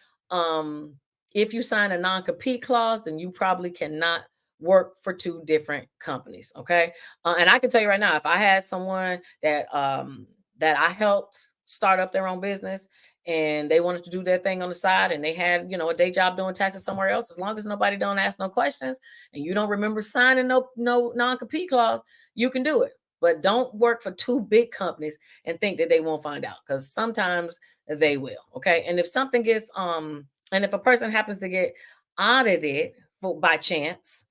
[SPEAKER 1] if you sign a non-compete clause, then you probably cannot work for 2 different companies. Okay. And I can tell you right now, if I had someone that I helped start up their own business and they wanted to do their thing on the side and they had, a day job doing taxes somewhere else, as long as nobody don't ask no questions and you don't remember signing no non-compete clause, you can do it. But don't work for 2 big companies and think that they won't find out, because sometimes they will. Okay. And if something gets and if a person happens to get audited by chance,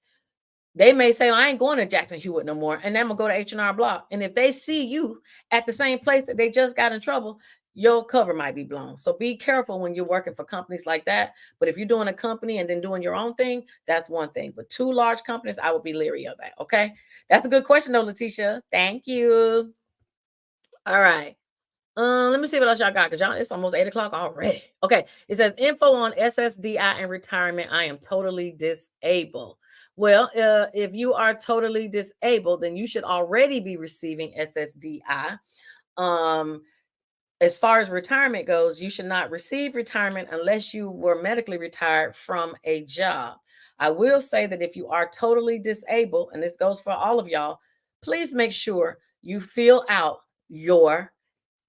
[SPEAKER 1] they may say, I ain't going to Jackson Hewitt no more, and I'm gonna go to H&R Block. And if they see you at the same place that they just got in trouble, your cover might be blown. So be careful when you're working for companies like that. But if you're doing a company and then doing your own thing, that's one thing. But 2 large companies, I would be leery of that. Okay. That's a good question though, Letitia. Thank you. All right. Let me see what else y'all got, because y'all, it's almost 8 o'clock already. Okay. It says info on SSDI and retirement. I am totally disabled. Well, if you are totally disabled, then you should already be receiving SSDI. As far as retirement goes, you should not receive retirement unless you were medically retired from a job. I will say that if you are totally disabled, and this goes for all of y'all, please make sure you fill out your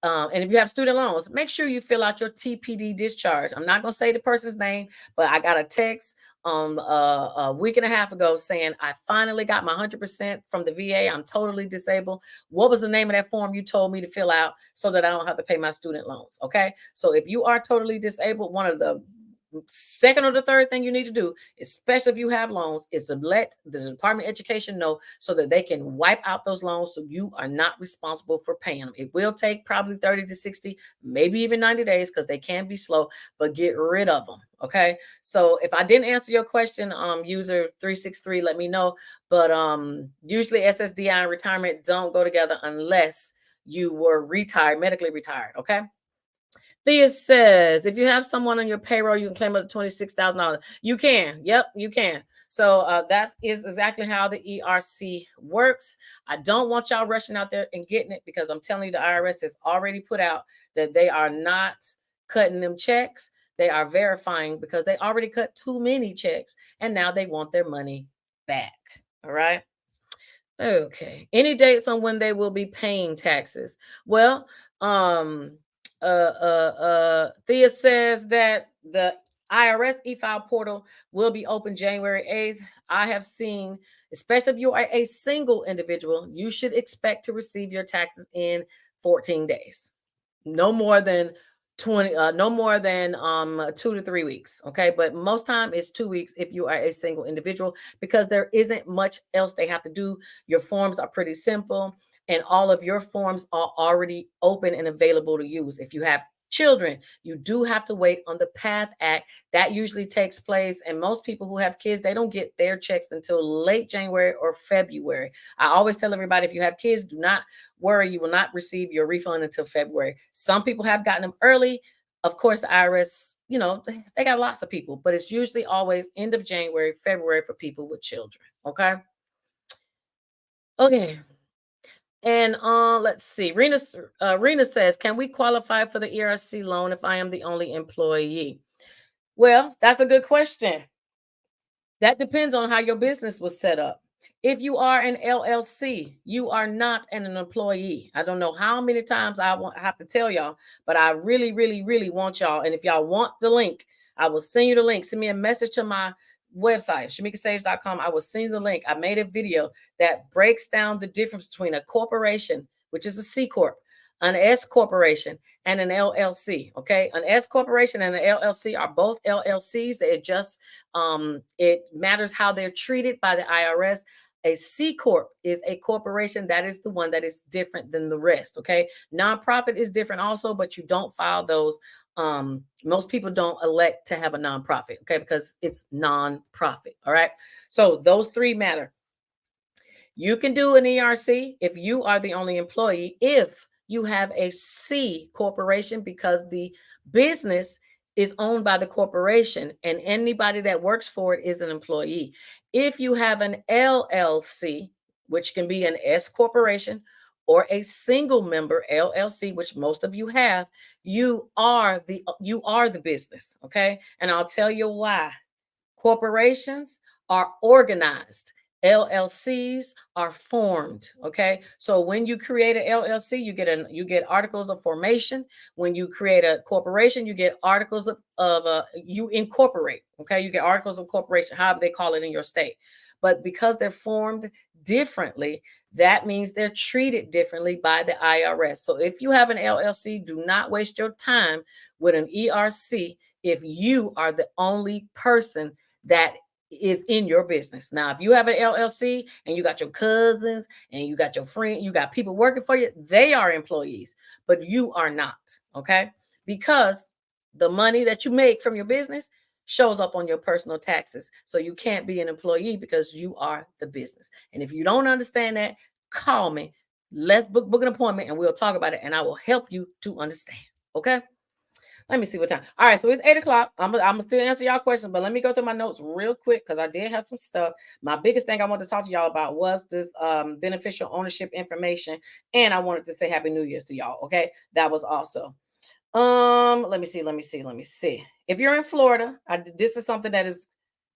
[SPEAKER 1] and if you have student loans, make sure you fill out your TPD discharge. I'm not going to say the person's name, but I got a text a week and a half ago saying, I finally got my 100% from the VA. I'm totally disabled. What was the name of that form you told me to fill out so that I don't have to pay my student loans? Okay. So if you are totally disabled, one of the second or the third thing you need to do, especially if you have loans, is to let the Department of Education know so that they can wipe out those loans so you are not responsible for paying them. It will take probably 30 to 60, maybe even 90 days because they can be slow, but get rid of them. Okay. So if I didn't answer your question, user 363, let me know. But usually SSDI and retirement don't go together unless you were retired, medically retired. Okay. Thea says, if you have someone on your payroll, you can claim up to $26,000. You can. Yep, you can. So that is exactly how the ERC works. I don't want y'all rushing out there and getting it because I'm telling you, the IRS has already put out that they are not cutting them checks. They are verifying because they already cut too many checks and now they want their money back. All right. Okay. Any dates on when they will be paying taxes? Well, Thea says that the IRS e-file portal will be open January 8th. I have seen, especially if you are a single individual, you should expect to receive your taxes in 14 days. No more than 20, no more than 2 to 3 weeks. Okay. But most time it's 2 weeks if you are a single individual, because there isn't much else they have to do. Your forms are pretty simple and all of your forms are already open and available to use. If you have children, you do have to wait on the PATH Act. That usually takes place. And most people who have kids, they don't get their checks until late January or February. I always tell everybody, if you have kids, do not worry, you will not receive your refund until February. Some people have gotten them early. Of course, the IRS, they got lots of people, but it's usually always end of January, February for people with children. Okay. Okay. And let's see. Rena says, can we qualify for the ERC loan if I am the only employee? Well, that's a good question. That depends on how your business was set up. If you are an LLC, you are not an employee. I don't know how many times I have to tell y'all, but I really, really, really want y'all. And if y'all want the link, I will send you the link. Send me a message to my website, shamikasaves.com. I will send you the link. I made a video that breaks down the difference between a corporation, which is a C Corp, an S corporation, and an LLC. Okay. An S corporation and an LLC are both LLCs. They just, it matters how they're treated by the IRS. A C Corp is a corporation. That is the one that is different than the rest. Okay. Nonprofit is different also, but you don't file those. Most people don't elect to have a nonprofit. Okay. Because it's nonprofit. All right. So those three matter. You can do an ERC if you are the only employee, if you have a C corporation, because the business is owned by the corporation and anybody that works for it is an employee. If you have an LLC, which can be an S corporation or a single member LLC, which most of you have, you are the business, okay? And I'll tell you why. Corporations are organized. LLCs are formed. Okay. So when you create an LLC, you get articles of formation. When you create a corporation, you get articles of you incorporate. Okay. You get articles of corporation, however they call it in your state. But because they're formed differently, that means they're treated differently by the IRS. So if you have an LLC, do not waste your time with an ERC if you are the only person that is in your business. Now, if you have an LLC and you got your cousins and you got your friend, you got people working for you, they are employees, but you are not. Okay. Because the money that you make from your business shows up on your personal taxes. So you can't be an employee because you are the business. And if you don't understand that, call me. Let's book an appointment and we'll talk about it and I will help you to understand. Okay. Let me see what time. All right, so it's 8 o'clock. I'm gonna still answer y'all questions, but let me go through my notes real quick because I did have some stuff. My biggest thing I wanted to talk to y'all about was this beneficial ownership information, and I wanted to say Happy New Year's to y'all. Okay, that was also. Let me see. If you're in Florida, this is something that is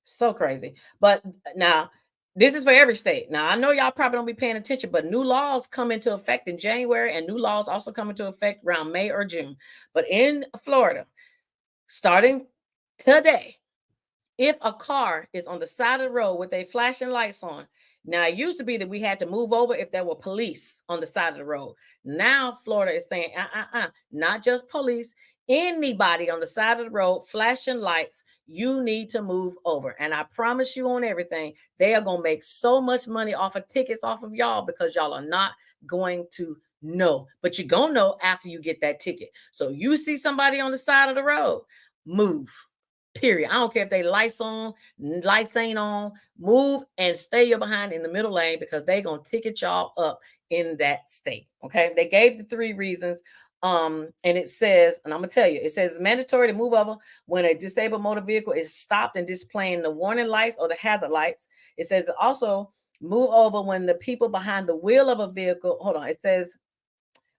[SPEAKER 1] so crazy. But now this is for every state. Now I know y'all probably don't be paying attention, but new laws come into effect in January, and new laws also come into effect around May or June. But in Florida, starting today, if a car is on the side of the road with a flashing lights on, now it used to be that we had to move over if there were police on the side of the road. Now Florida is saying, not just police, anybody on the side of the road flashing lights, you need to move over. And I promise you on everything, they are gonna make so much money off of tickets off of y'all because y'all are not going to know. But you're gonna know after you get that ticket. So you see somebody on the side of the road, move. Period. I don't care if they lights on, lights ain't on. Move and stay your behind in the middle lane because they gonna ticket y'all up in that state. Okay. They gave the 3 reasons. And it says, and I'm gonna tell you, it says it's mandatory to move over when a disabled motor vehicle is stopped and displaying the warning lights or the hazard lights. It says also move over when the people behind the wheel of a vehicle, hold on, it says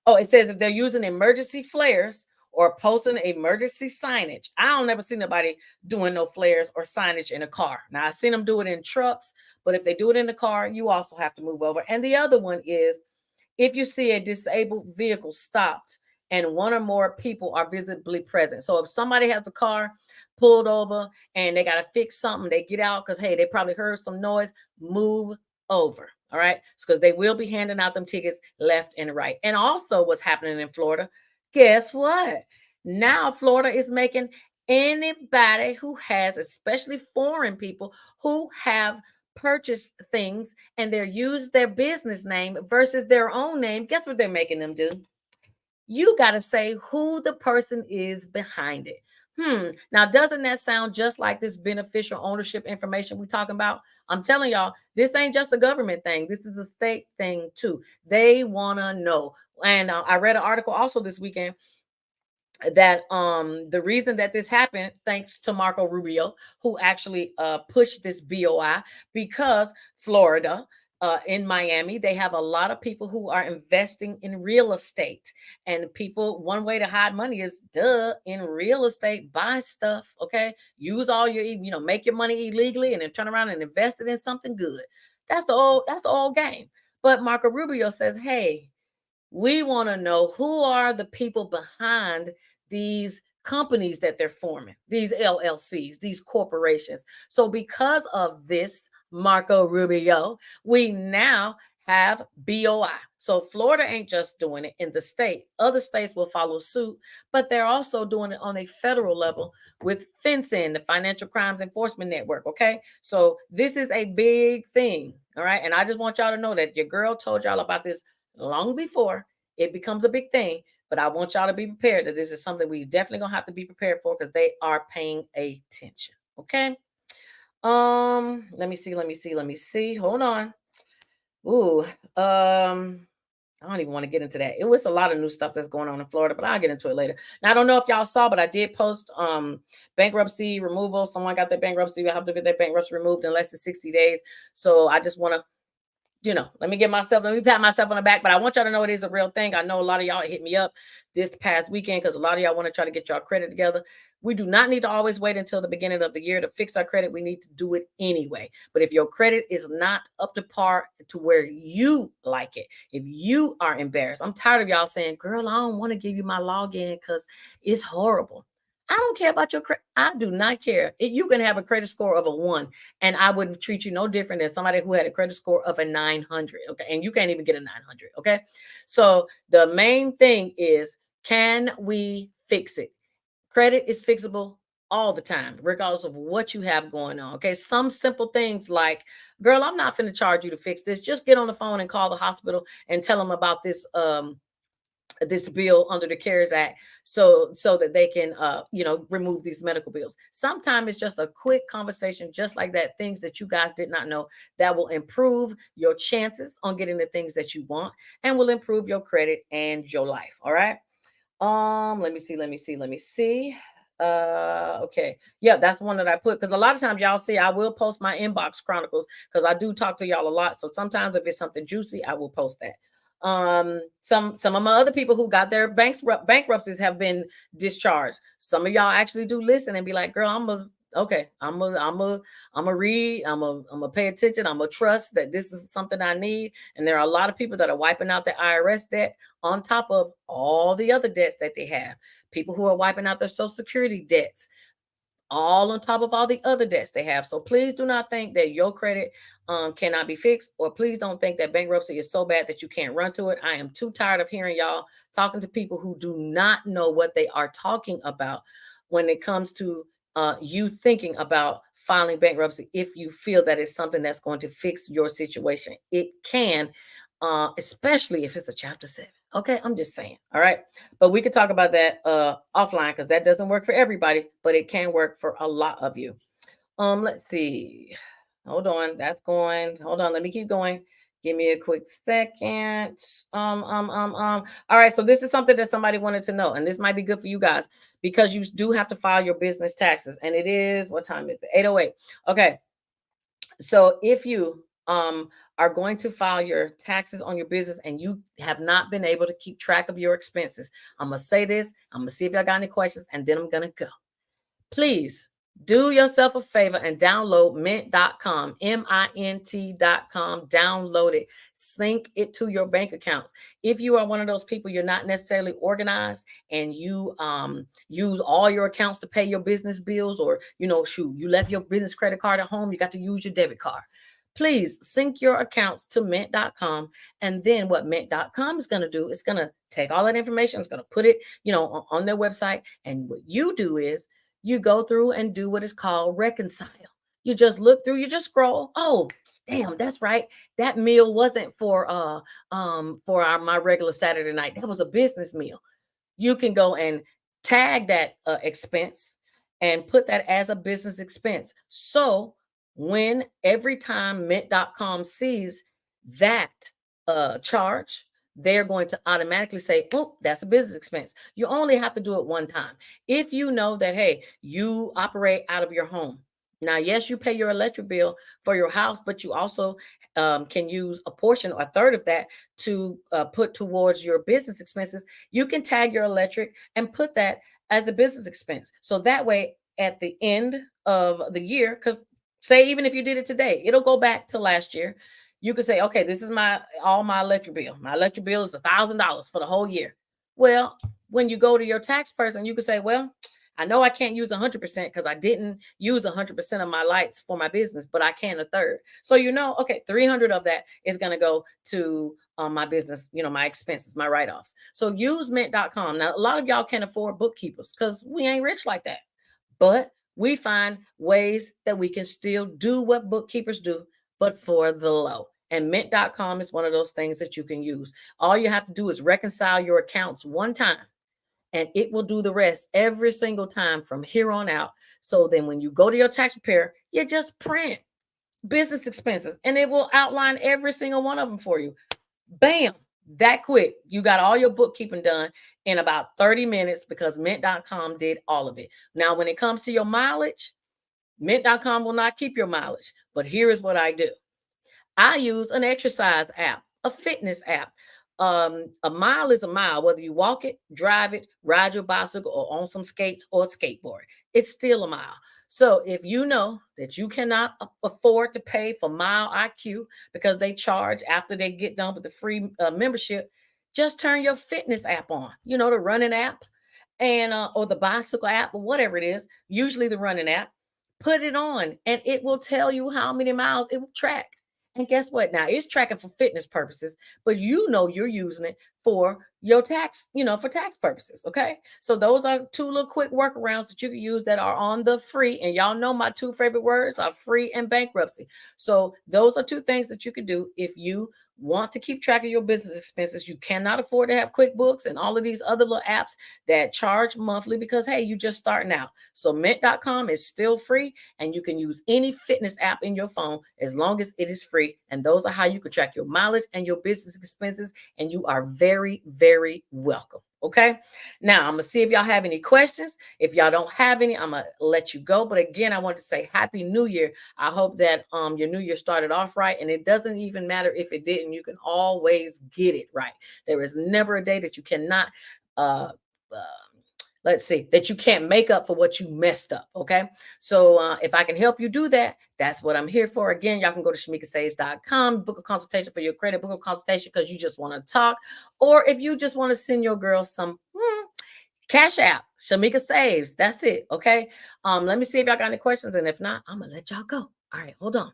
[SPEAKER 1] if they're using emergency flares or posting emergency signage. I don't never see nobody doing no flares or signage in a car. Now I've seen them do it in trucks, but if they do it in the car, you also have to move over. And the other one is if you see a disabled vehicle stopped and one or more people are visibly present. So if somebody has the car pulled over and they got to fix something, they get out because, hey, they probably heard some noise, move over. All right. Because they will be handing out them tickets left and right. And also, what's happening in Florida, guess what? Now, Florida is making anybody who has, especially foreign people who have purchased things and they're used their business name versus their own name, guess what they're making them do? You got to say who the person is behind it. Now, doesn't that sound just like this beneficial ownership information we're talking about? I'm telling y'all, this ain't just a government thing. This is a state thing too. They want to know. And I read an article also this weekend that the reason that this happened thanks to Marco Rubio, who actually pushed this BOI, because Florida, in Miami, they have a lot of people who are investing in real estate. And people, one way to hide money is in real estate, buy stuff. Okay. Use all your, make your money illegally and then turn around and invest it in something good. That's the old game. But Marco Rubio says, hey, we want to know who are the people behind these companies that they're forming, these LLCs, these corporations. So because of this, Marco Rubio, we now have BOI. So Florida ain't just doing it in the state. Other states will follow suit, but they're also doing it on a federal level with FinCEN, the Financial Crimes Enforcement Network. Okay. So this is a big thing. All right. And I just want y'all to know that your girl told y'all about this long before it becomes a big thing. But I want y'all to be prepared that this is something we definitely gonna have to be prepared for because they are paying attention. Okay. Let me see. Hold on. Ooh, I don't even want to get into that. It was a lot of new stuff that's going on in Florida, but I'll get into it later. Now I don't know if y'all saw, but I did post bankruptcy removal. Someone got their bankruptcy. I have to get their bankruptcy removed in less than 60 days. So I just want to let me pat myself on the back, but I want y'all to know it is a real thing. I know a lot of y'all hit me up this past weekend because a lot of y'all want to try to get y'all credit together. We do not need to always wait until the beginning of the year to fix our credit. We need to do it anyway. But if your credit is not up to par to where you like it, if you are embarrassed, I'm tired of y'all saying, girl, I don't want to give you my login because it's horrible. I don't care about your credit. I do not care. You can have a credit score of a 1, and I would treat you no different than somebody who had a credit score of a 900. Okay. And you can't even get a 900. Okay. So the main thing is, can we fix it? Credit is fixable all the time, regardless of what you have going on. Okay. Some simple things like, girl, I'm not going to charge you to fix this. Just get on the phone and call the hospital and tell them about this bill under the CARES Act so that they can remove these medical bills. Sometimes it's just a quick conversation just like that, things that you guys did not know that will improve your chances on getting the things that you want and will improve your credit and your life. All right. Let me see. Okay. Yeah, that's one that I put because a lot of times y'all see I will post my inbox chronicles because I do talk to y'all a lot. So sometimes if it's something juicy, I will post that. Some of my other people who got their bankruptcies have been discharged. Some of y'all actually do listen and be like, girl, I'm a read, I'm a pay attention, I'm a trust that this is something I need. And there are a lot of people that are wiping out their IRS debt on top of all the other debts that they have. People who are wiping out their Social Security debts, all on top of all the other debts they have. So please do not think that your credit cannot be fixed, or please don't think that bankruptcy is so bad that you can't run to it. I am too tired of hearing y'all talking to people who do not know what they are talking about when it comes to you thinking about filing bankruptcy. If you feel that it's something that's going to fix your situation, it can, especially if it's a chapter 7. Okay, I'm just saying. All right, but we could talk about that offline, because that doesn't work for everybody, but it can work for a lot of you. Let's see. Hold on, that's going. Hold on, let me keep going. Give me a quick second. All right, so this is something that somebody wanted to know, and this might be good for you guys, because you do have to file your business taxes, and it is, what time is it? 8:08. Okay, so if you are going to file your taxes on your business and you have not been able to keep track of your expenses, I'm gonna say this. I'm gonna see if y'all got any questions, and then I'm gonna go. Please do yourself a favor and download mint.com, mint.com. Download it, sync it to your bank accounts. If you are one of those people, you're not necessarily organized, and you use all your accounts to pay your business bills, or shoot, you left your business credit card at home, you got to use your debit card. Please sync your accounts to mint.com. And then what mint.com is going to do is going to take all that information, it's going to put it, on their website. And what you do is you go through and do what is called reconcile. You just look through, you just scroll. Oh, damn, that's right. That meal wasn't for my regular Saturday night. That was a business meal. You can go and tag that expense and put that as a business expense. So when every time mint.com sees that charge, they're going to automatically say, oh, that's a business expense. You only have to do it one time. If you know that, hey, you operate out of your home. Now, yes, you pay your electric bill for your house, but you also can use a portion or a third of that to put towards your business expenses. You can tag your electric and put that as a business expense. So that way, at the end of the year, because say even if you did it today, it'll go back to last year. You could say, okay, this is my electric bill. My electric bill is $1,000 for the whole year. Well, when you go to your tax person, you could say, well, I know I can't use 100% because I didn't use 100% of my lights for my business, but I can a third. So okay, 300 of that is going to go to my business, my expenses, my write-offs. So use mint.com. Now, a lot of y'all can't afford bookkeepers because we ain't rich like that. But we find ways that we can still do what bookkeepers do, but for the low. And mint.com is one of those things that you can use. All you have to do is reconcile your accounts one time, and it will do the rest every single time from here on out. So then when you go to your tax preparer, you just print business expenses, and it will outline every single one of them for you. Bam, that quick. You got all your bookkeeping done in about 30 minutes because mint.com did all of it. Now, when it comes to your mileage, mint.com will not keep your mileage. But here is what I do. I use an exercise app, a fitness app. A mile is a mile, whether you walk it, drive it, ride your bicycle, or on some skates or skateboard. It's still a mile. So if you know that you cannot afford to pay for Mile IQ because they charge after they get done with the free membership, just turn your fitness app on, the running app, and or the bicycle app, or whatever it is, usually the running app. Put it on and it will tell you how many miles it will track. And guess what? Now it's tracking for fitness purposes, but you're using it for your tax, for tax purposes. Okay. So those are two little quick workarounds that you can use that are on the free. And y'all know my two favorite words are free and bankruptcy. So those are two things that you can do if you want to keep track of your business expenses. You cannot afford to have QuickBooks and all of these other little apps that charge monthly because, hey, you just starting out. So mint.com is still free, and you can use any fitness app in your phone as long as it is free. And those are how you can track your mileage and your business expenses. And you are very, very welcome. Okay. Now I'm going to see if y'all have any questions. If y'all don't have any, I'm going to let you go. But again, I want to say Happy New Year. I hope that your new year started off right. And it doesn't even matter if it didn't. You can always get it right. There is never a day that you cannot that you can't make up for what you messed up. Okay. So if I can help you do that, that's what I'm here for. Again, y'all can go to shamikasaves.com, book a consultation for your credit, book a consultation because you just want to talk. Or if you just want to send your girl some Cash App, Shamika Saves. That's it. Okay. Let me see if y'all got any questions. And if not, I'm gonna let y'all go. All right, hold on.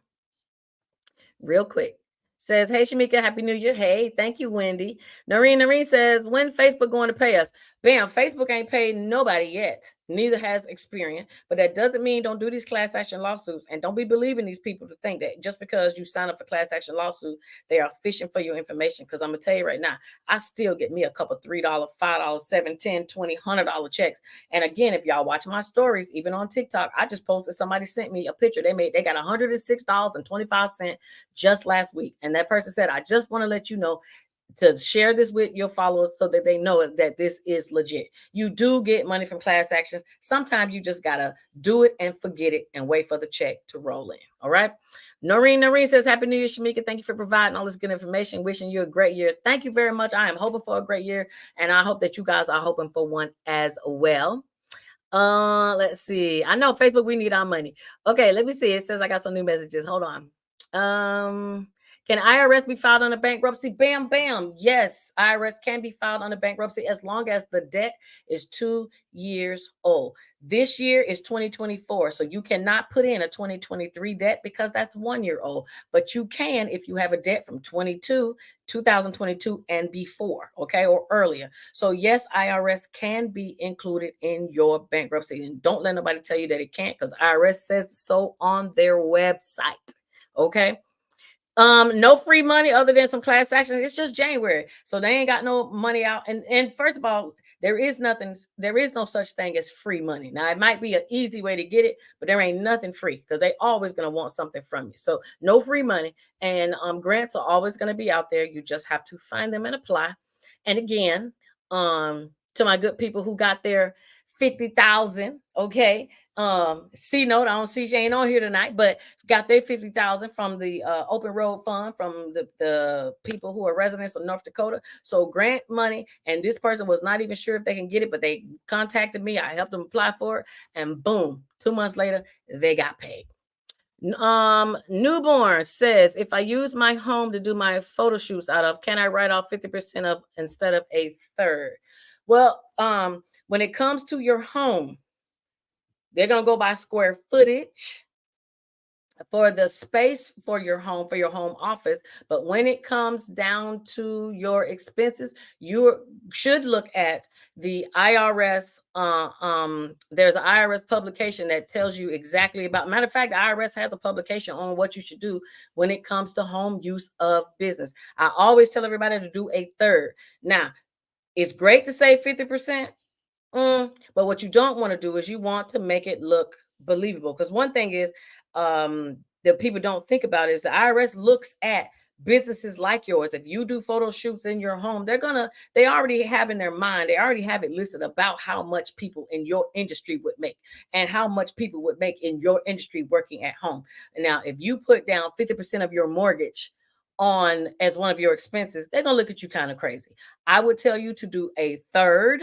[SPEAKER 1] Real quick. Says, hey Shamika, happy new year. Hey, thank you, Wendy. Noreen says, when Facebook going to pay us? Bam, Facebook ain't paid nobody yet. Neither has Experian. But that doesn't mean don't do these class action lawsuits. And don't be believing these people to think that just because you sign up for class action lawsuit, they are fishing for your information. Because I'm gonna tell you right now, I still get me a couple $3, $5, $7, $10, $20, $100 checks. And again, if y'all watch my stories, even on TikTok, I just posted, somebody sent me a picture. They got $106.25 just last week. And that person said, I just want to let you know to share this with your followers so that they know that this is legit. You do get money from class actions. Sometimes you just gotta do it and forget it and wait for the check to roll in. All right. Noreen says, happy new year, Shamika. Thank you for providing all this good information. Wishing you a great year. Thank you very much. I am hoping for a great year, and I hope that you guys are hoping for one as well. Let's see. I know Facebook, we need our money. Okay, let me see. It says I got some new messages. Hold on. Can IRS be filed under bankruptcy? Bam, bam. Yes, IRS can be filed under bankruptcy as long as the debt is 2 years old. This year is 2024, so you cannot put in a 2023 debt because that's 1 year old. But you can if you have a debt from 2022 and before, okay, or earlier. So yes, IRS can be included in your bankruptcy, and don't let nobody tell you that it can't, because IRS says so on their website. Okay. No free money other than some class action. It's just January, so they ain't got no money out. And first of all, there is no such thing as free money. Now, it might be an easy way to get it, but there ain't nothing free, because they always gonna want something from you. So no free money, and grants are always gonna be out there. You just have to find them and apply. And again, to my good people who got their 50,000, okay. C note, I don't see she ain't on here tonight, but got their 50,000 from the open road fund from the people who are residents of North Dakota. So grant money, and this person was not even sure if they can get it, but they contacted me. I helped them apply for it, and boom, 2 months later, they got paid. Newborn says, if I use my home to do my photo shoots out of, can I write off 50% of instead of a third? Well, when it comes to your home, they're going to go by square footage for the space for your home office. But when it comes down to your expenses, you should look at the IRS. There's an IRS publication that tells you exactly about, matter of fact, the IRS has a publication on what you should do when it comes to home use of business. I always tell everybody to do a third. Now, it's great to say 50%. But what you don't want to do is you want to make it look believable. Because one thing is, that people don't think about is the IRS looks at businesses like yours. If you do photo shoots in your home, they already have in their mind, they already have it listed about how much people in your industry would make and how much people would make in your industry working at home. And now, if you put down 50% of your mortgage on as one of your expenses, they're gonna look at you kind of crazy. I would tell you to do a third,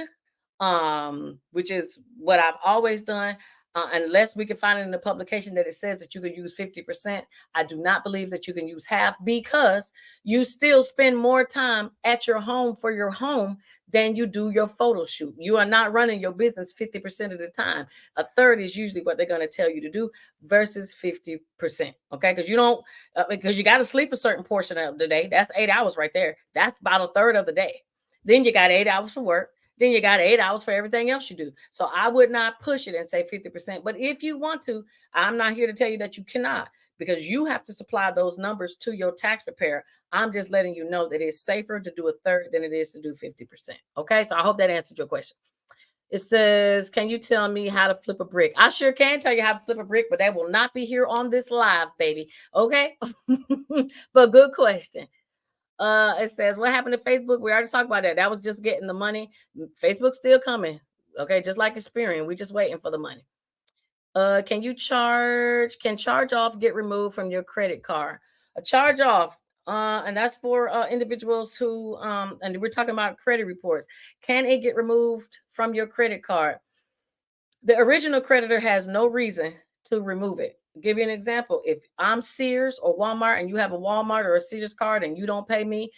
[SPEAKER 1] which is what I've always done. Unless we can find it in the publication that it says that you can use 50%. I do not believe that you can use half, because you still spend more time at your home for your home than you do your photo shoot. You are not running your business 50% of the time. A third is usually what they're going to tell you to do versus 50%. Okay. Because you don't, because you got to sleep a certain portion of the day. That's 8 hours right there. That's about a third of the day. Then you got 8 hours for work. Then you got 8 hours for everything else you do. So I would not push it and say 50%. But if you want to, I'm not here to tell you that you cannot, because you have to supply those numbers to your tax preparer. I'm just letting you know that it's safer to do a third than it is to do 50%. Okay, so I hope that answered your question. It says, can you tell me how to flip a brick? I sure can tell you how to flip a brick, but that will not be here on this live, baby. Okay, but good question. It says, what happened to Facebook? We already talked about that. That was just getting the money. Facebook's still coming. Okay, just like Experian. We're just waiting for the money. Can charge off get removed from your credit card? A charge off, and that's for individuals who, and we're talking about credit reports. Can it get removed from your credit card? The original creditor has no reason to remove it. I'll give you an example. If I'm Sears or Walmart and you have a Walmart or a Sears card and you don't pay me,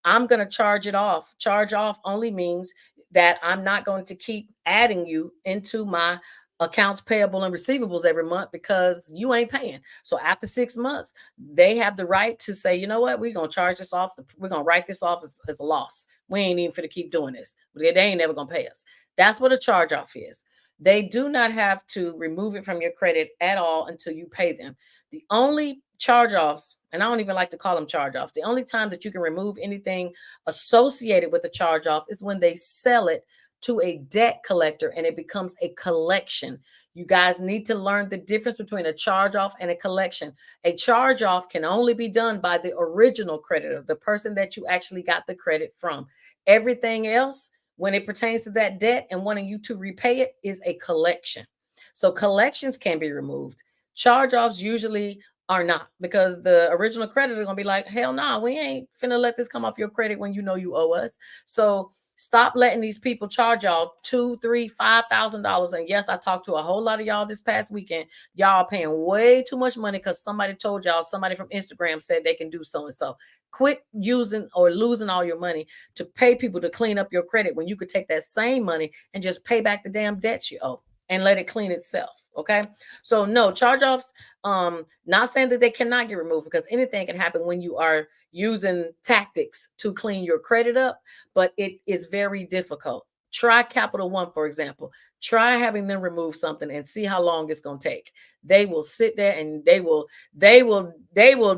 [SPEAKER 1] I'm going to charge it off. Charge off only means that I'm not going to keep adding you into my accounts payable and receivables every month because you ain't paying. So after 6 months, they have the right to say, you know what, we're gonna charge this off. We're gonna write this off as a loss. We ain't even finna keep doing this. They ain't never gonna pay us. That's what a charge off is. They do not have to remove it from your credit at all until you pay them. The only charge offs, and I don't even like to call them charge offs, the only time that you can remove anything associated with a charge off is when they sell it to a debt collector and it becomes a collection. You guys need to learn the difference between a charge off and a collection. A charge off can only be done by the original creditor, the person that you actually got the credit from. Everything else, when it pertains to that debt and wanting you to repay it, is a collection. So collections can be removed. Charge offs usually are not, because the original creditor is going to be like, hell no, we ain't finna let this come off your credit when you know you owe us. So stop letting these people charge y'all $2, $3, $5,000. And yes, I talked to a whole lot of y'all this past weekend. Y'all paying way too much money because somebody told y'all, somebody from Instagram said they can do so and so. Quit using or losing all your money to pay people to clean up your credit when you could take that same money and just pay back the damn debts you owe and let it clean itself. Okay. So no charge offs. Not saying that they cannot get removed, because anything can happen when you are using tactics to clean your credit up, but it is very difficult. Try Capital One, for example. Try having them remove something and see how long it's going to take. They will sit there and they will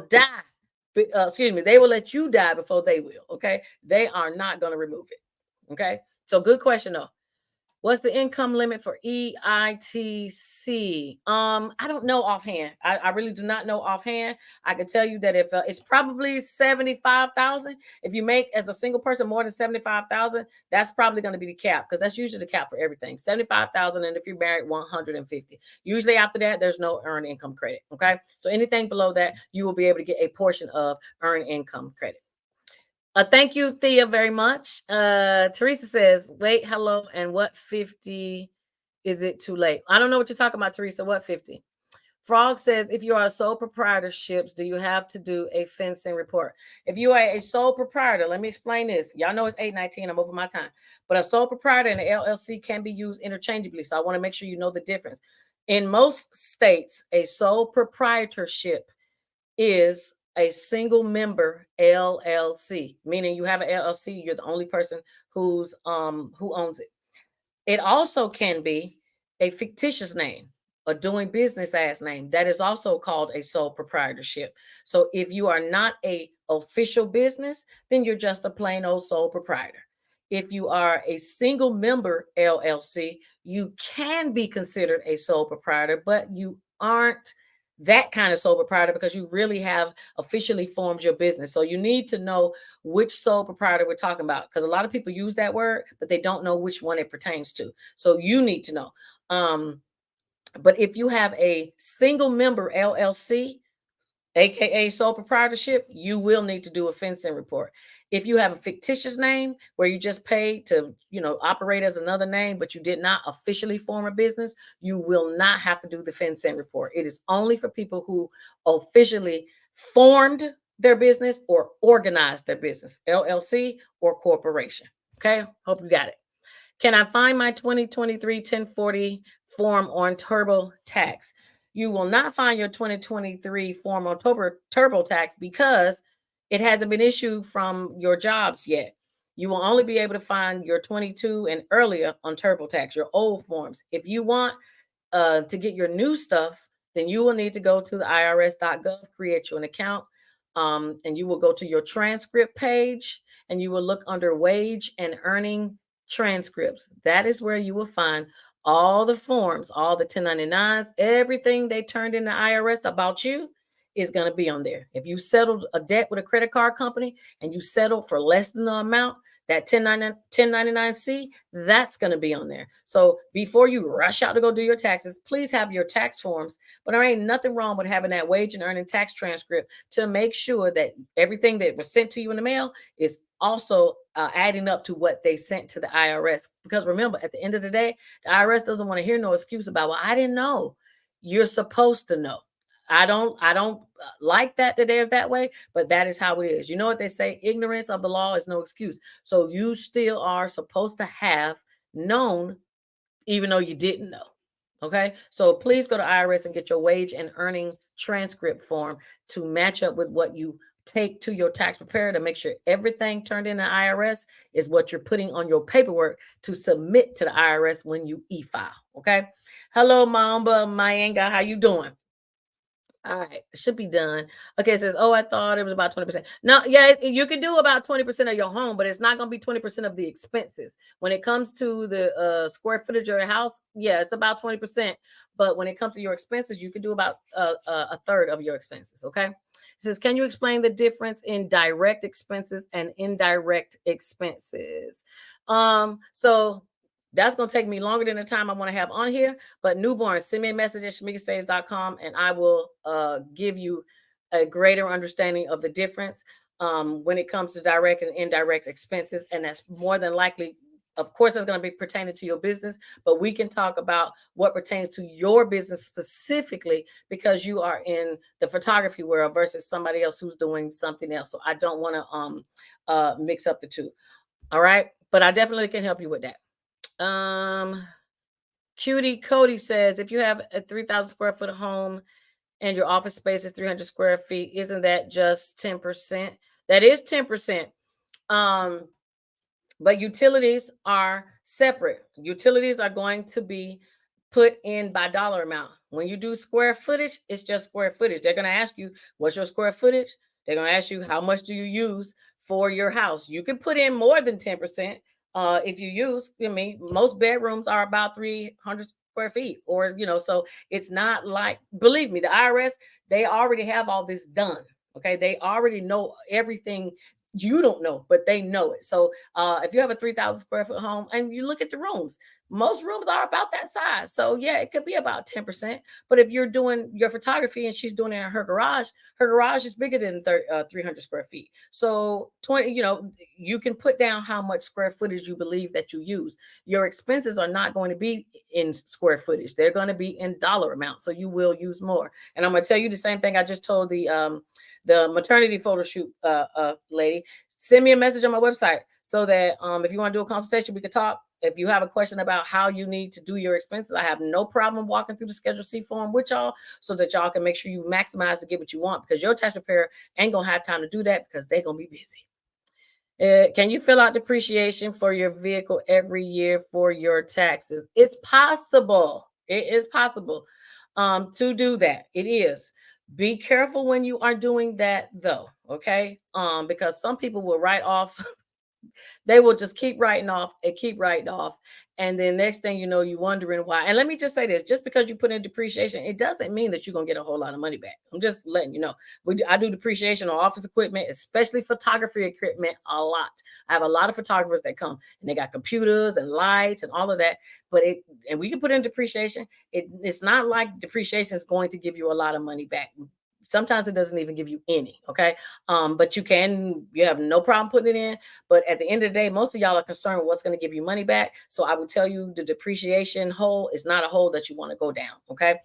[SPEAKER 1] die. Excuse me. They will let you die before they will. Okay. They are not going to remove it. Okay. So good question though. What's the income limit for EITC? I don't know offhand. I really do not know offhand. I can tell you that if it's probably 75,000. If you make as a single person more than 75,000, that's probably going to be the cap, because that's usually the cap for everything. 75,000, and if you're married, 150. Usually after that, there's no earned income credit. Okay, so anything below that, you will be able to get a portion of earned income credit. Thank you, Thea, very much. Teresa says, wait, hello, and what 50 is it too late? I don't know what you're talking about, Teresa. What 50? Frog says, if you are a sole proprietorships, do you have to do a fencing report? If you are a sole proprietor, let me explain this. Y'all know it's 8:19. I'm over my time. But a sole proprietor and an LLC can be used interchangeably. So I want to make sure you know the difference. In most states, a sole proprietorship is a single member LLC, meaning you have an LLC, you're the only person who owns it. It also can be a fictitious name, a doing business as name. That is also called a sole proprietorship. So if you are not a official business, then you're just a plain old sole proprietor. If you are a single member LLC, you can be considered a sole proprietor, but you aren't that kind of sole proprietor because you really have officially formed your business. So you need to know which sole proprietor we're talking about, because a lot of people use that word, but they don't know which one it pertains to. So you need to know. But if you have a single member LLC, aka sole proprietorship, you will need to do a fencing report. If you have a fictitious name where you just paid to, operate as another name, but you did not officially form a business, you will not have to do the fencing report. It is only for people who officially formed their business or organized their business, LLC or corporation. Okay, hope you got it. Can I find my 2023 1040 form on TurboTax? You will not find your 2023 form on TurboTax because it hasn't been issued from your jobs yet. You will only be able to find your 22 and earlier on TurboTax, your old forms. If you want to get your new stuff, then you will need to go to the irs.gov, create you an account, and you will go to your transcript page, and you will look under wage and earning transcripts. That is where you will find all the forms, all the 1099s, everything they turned in the IRS about you is going to be on there. If you settled a debt with a credit card company and you settled for less than the amount, that 1099-C, that's going to be on there. So before you rush out to go do your taxes, please have your tax forms. But there ain't nothing wrong with having that wage and earning tax transcript to make sure that everything that was sent to you in the mail is also adding up to what they sent to the IRS. Because remember, at the end of the day, the IRS doesn't want to hear no excuse about, well, I didn't know. You're supposed to know. I don't like that they're that way, but that is how it is. You know what they say? Ignorance of the law is no excuse. So you still are supposed to have known, even though you didn't know. Okay, so please go to IRS and get your wage and earning transcript form to match up with what you take to your tax preparer to make sure everything turned in the IRS is what you're putting on your paperwork to submit to the IRS when you e-file. Okay. Hello, Mamba Mayanga, how you doing? All right, it should be done. Okay, it says, oh, I thought it was about 20%. No, yeah, you can do about 20% of your home, but it's not going to be 20% of the expenses. When it comes to the square footage of your house, yeah, it's about 20%. But when it comes to your expenses, you can do about a third of your expenses. Okay. It says, can you explain the difference in direct expenses and indirect expenses? So that's going to take me longer than the time I want to have on here. But newborn, send me a message at shamikasaves.com and I will give you a greater understanding of the difference when it comes to direct and indirect expenses. And that's more than likely, of course, that's going to be pertaining to your business, but we can talk about what pertains to your business specifically because you are in the photography world versus somebody else who's doing something else. So I don't want to mix up the two. All right. But I definitely can help you with that. Cutie Cody says, if you have a 3,000 square foot home and your office space is 300 square feet, isn't that just 10%? That is 10%. But utilities are separate. Utilities are going to be put in by dollar amount. When you do square footage, it's just square footage. They're going to ask you, what's your square footage? They're going to ask you, how much do you use for your house? You can put in more than 10%. If you use, I mean, most bedrooms are about 300 square feet, or, so it's not like, believe me, the IRS, they already have all this done. Okay. They already know everything you don't know, but they know it. So if you have a 3,000 square foot home and you look at the rooms, most rooms are about that size. So yeah, it could be about 10%. But if you're doing your photography and she's doing it in her garage is bigger than 300 square feet. So 20, you can put down how much square footage you believe that you use. Your expenses are not going to be in square footage. They're going to be in dollar amount. So you will use more. And I'm going to tell you the same thing I just told the maternity photo shoot lady. Send me a message on my website so that if you want to do a consultation, we can talk. If you have a question about how you need to do your expenses, I have no problem walking through the Schedule C form with y'all so that y'all can make sure you maximize to get what you want, because your tax preparer ain't going to have time to do that because they're going to be busy. Can you fill out depreciation for your vehicle every year for your taxes? It's possible. It is possible to do that. It is. Be careful when you are doing that, though. Okay. Because some people will write off. They will just keep writing off and keep writing off. And then next thing you know, you're wondering why. And let me just say this, just because you put in depreciation, it doesn't mean that you're going to get a whole lot of money back. I'm just letting you know. I do depreciation on office equipment, especially photography equipment, a lot. I have a lot of photographers that come and they got computers and lights and all of that. And we can put in depreciation. It's not like depreciation is going to give you a lot of money back. Sometimes it doesn't even give you any. Okay. But you have no problem putting it in. But at the end of the day, most of y'all are concerned with what's going to give you money back. So I would tell you the depreciation hole is not a hole that you want to go down. Okay.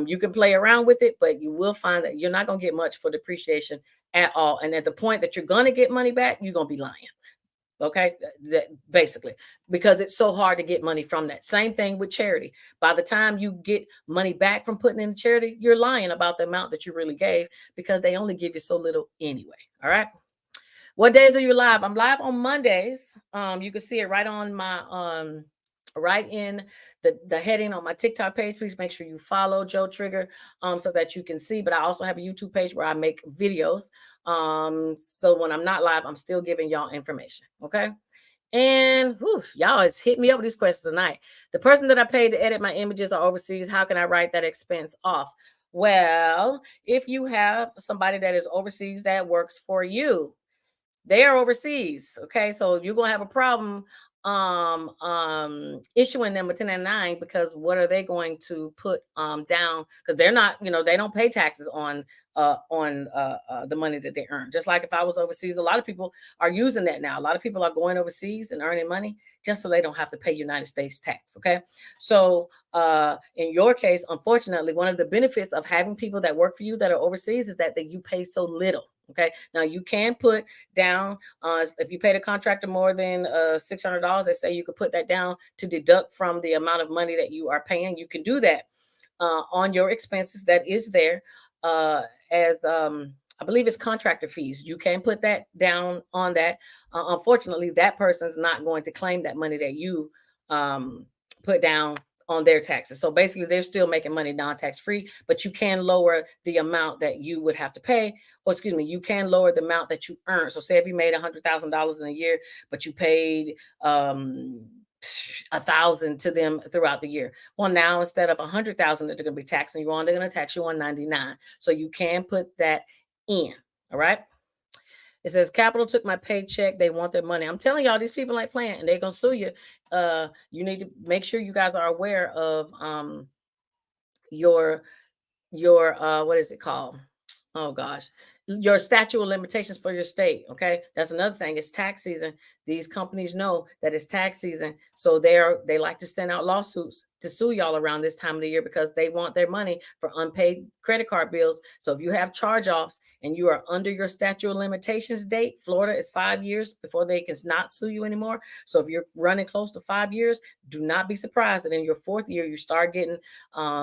[SPEAKER 1] You can play around with it, but you will find that you're not going to get much for depreciation at all. And at the point that you're going to get money back, you're going to be lying. Okay, basically, because it's so hard to get money from that. Same thing with charity. By the time you get money back from putting in charity, you're lying about the amount that you really gave because they only give you so little anyway. All right. What days are you live? I'm live on Mondays. You can see it right on my right in the heading on my TikTok page. Please make sure you follow Joe Trigger so that you can see. But I also have a YouTube page where I make videos. So when I'm not live, I'm still giving y'all information. Okay. And y'all has hit me up with these questions tonight. The person that I paid to edit my images are overseas. How can I write that expense off? Well, if you have somebody that is overseas that works for you, they are overseas. Okay. So you're going to have a problem issuing them a 1099 because what are they going to put down? Because they're not, they don't pay taxes on on the money that they earn. Just like if I was overseas, a lot of people are using that now. A lot of people are going overseas and earning money just so they don't have to pay United States tax. Okay. So in your case, unfortunately, one of the benefits of having people that work for you that are overseas is that you pay so little. Okay. Now you can put down, if you pay the contractor more than $600, they say you could put that down to deduct from the amount of money that you are paying. You can do that on your expenses. That is there as I believe it's contractor fees. You can put that down on that. Unfortunately, that person's not going to claim that money that you put down on their taxes. So basically, they're still making money non-tax free, but you can lower the amount that you would have to pay, or excuse me, you can lower the amount that you earn. So say if you made $100,000 in a year, but you paid 1,000 to them throughout the year. Well, now instead of 100,000 that they're going to be taxing you on, they're going to tax you on 99. So you can put that in. All right. It says Capital took my paycheck. They want their money. I'm telling y'all, these people ain't playing, and they're gonna sue you. You need to make sure you guys are aware of your what is it called? Oh gosh, your statute of limitations for your state. Okay, that's another thing. It's tax season. These companies know that it's tax season, so they like to send out lawsuits to sue y'all around this time of the year because they want their money for unpaid credit card bills. So if you have charge-offs and you are under your statute of limitations date, Florida is 5 years before they can not sue you anymore. So if you're running close to 5 years, do not be surprised that in your fourth year you start getting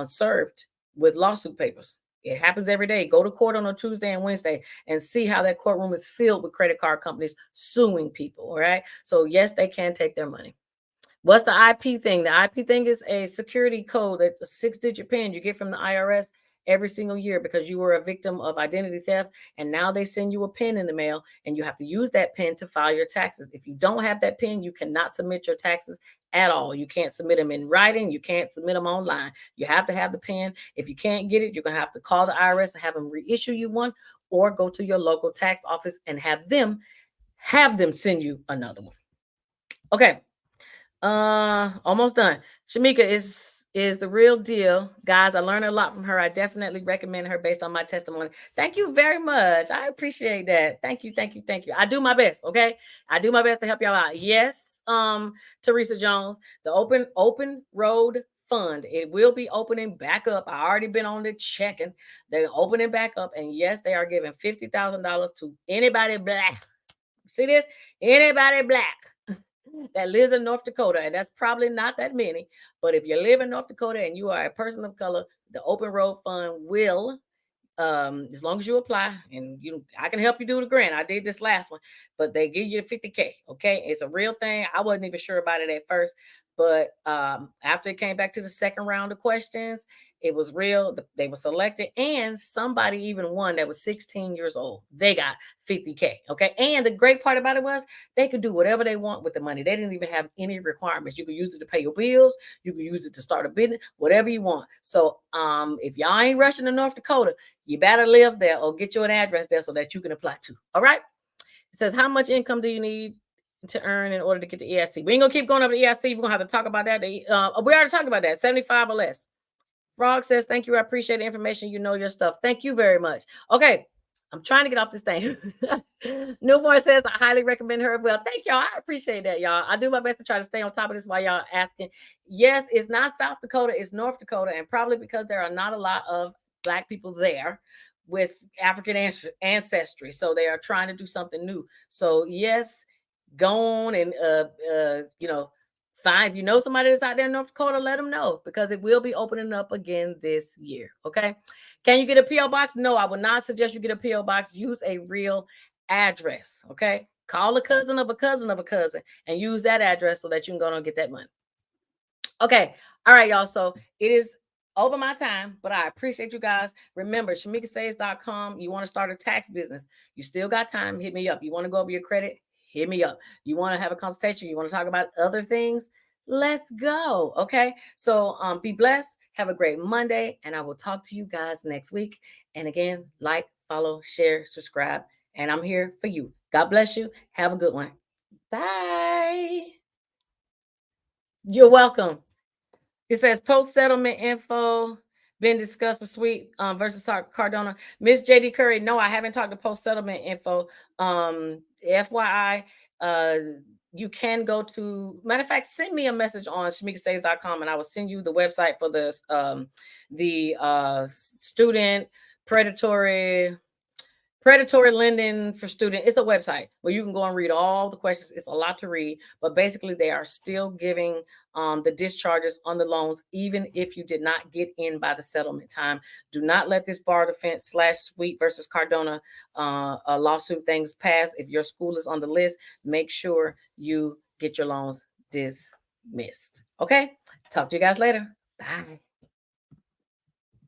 [SPEAKER 1] served with lawsuit papers. It happens every day. Go to court on a Tuesday and Wednesday and see how that courtroom is filled with credit card companies suing people. All right. So, yes, they can take their money. What's the IP thing? The IP thing is a security code that's a 6-digit PIN you get from the IRS every single year because you were a victim of identity theft. And now they send you a PIN in the mail and you have to use that PIN to file your taxes. If you don't have that PIN, you cannot submit your taxes at all. You can't submit them in writing. You can't submit them online. You have to have the PIN. If you can't get it, you're going to have to call the IRS and have them reissue you one, or go to your local tax office and have them send you another one. Okay. Almost done. Shamika is the real deal. Guys, I learned a lot from her. I definitely recommend her based on my testimony. Thank you very much. I appreciate that. Thank you, thank you, thank you. I do my best, okay? I do my best to help y'all out. Yes, Teresa Jones, the open road fund. It will be opening back up. I already been on the checking. They're opening back up, and yes, they are giving $50,000 to anybody black. See this? Anybody black that lives in North Dakota, and that's probably not that many. But if you live in North Dakota and you are a person of color, the Open Road Fund will, as long as you apply, and I can help you do the grant. I did this last one, but they give you 50K. Okay, it's a real thing. I wasn't even sure about it at first, but after it came back to the second round of questions, it was real. They were selected, and somebody even won that was 16 years old. They got 50K. Okay, and the great part about it was they could do whatever they want with the money. They didn't even have any requirements. You could use it to pay your bills. You could use it to start a business, whatever you want. So if y'all ain't rushing to North Dakota, you better live there or get you an address there so that you can apply to. All right. It says, how much income do you need to earn in order to get the ESC? We ain't gonna keep going over the ESC. We're gonna have to talk about that. We already talked about that. 75 or less. Frog says, thank you. I appreciate the information. You know your stuff. Thank you very much. Okay. I'm trying to get off this thing. Newborn says, I highly recommend her. Well, thank y'all. I appreciate that, y'all. I do my best to try to stay on top of this while y'all asking. Yes, it's not South Dakota, it's North Dakota. And probably because there are not a lot of Black people there with African ancestry. So they are trying to do something new. So yes, go on and fine. If you know somebody that's out there in North Dakota, let them know because it will be opening up again this year. Okay. Can you get a P.O. box? No, I would not suggest you get a P.O. box. Use a real address. Okay. Call a cousin of a cousin of a cousin and use that address so that you can go and get that money. Okay. All right, y'all. So it is over my time, but I appreciate you guys. Remember, shamikasaves.com. You want to start a tax business. You still got time. Hit me up. You want to go over your credit? Hit me up. You want to have a consultation? You want to talk about other things? Let's go. Okay. So be blessed. Have a great Monday. And I will talk to you guys next week. And again, like, follow, share, subscribe. And I'm here for you. God bless you. Have a good one. Bye. You're welcome. It says post settlement info. been discussed for Sweet versus Cardona. Miss JD Curry, no, I haven't talked to post settlement info. FYI, you can go to, matter of fact, send me a message on shamikasaves.com and I will send you the website for this student predatory lending for student. It's a website where you can go and read all the questions. It's a lot to read, but basically they are still giving the discharges on the loans, even if you did not get in by the settlement time. Do not let this bar defense / Sweet versus Cardona lawsuit things pass. If your school is on the list, make sure you get your loans dismissed. Okay, talk to you guys later. Bye.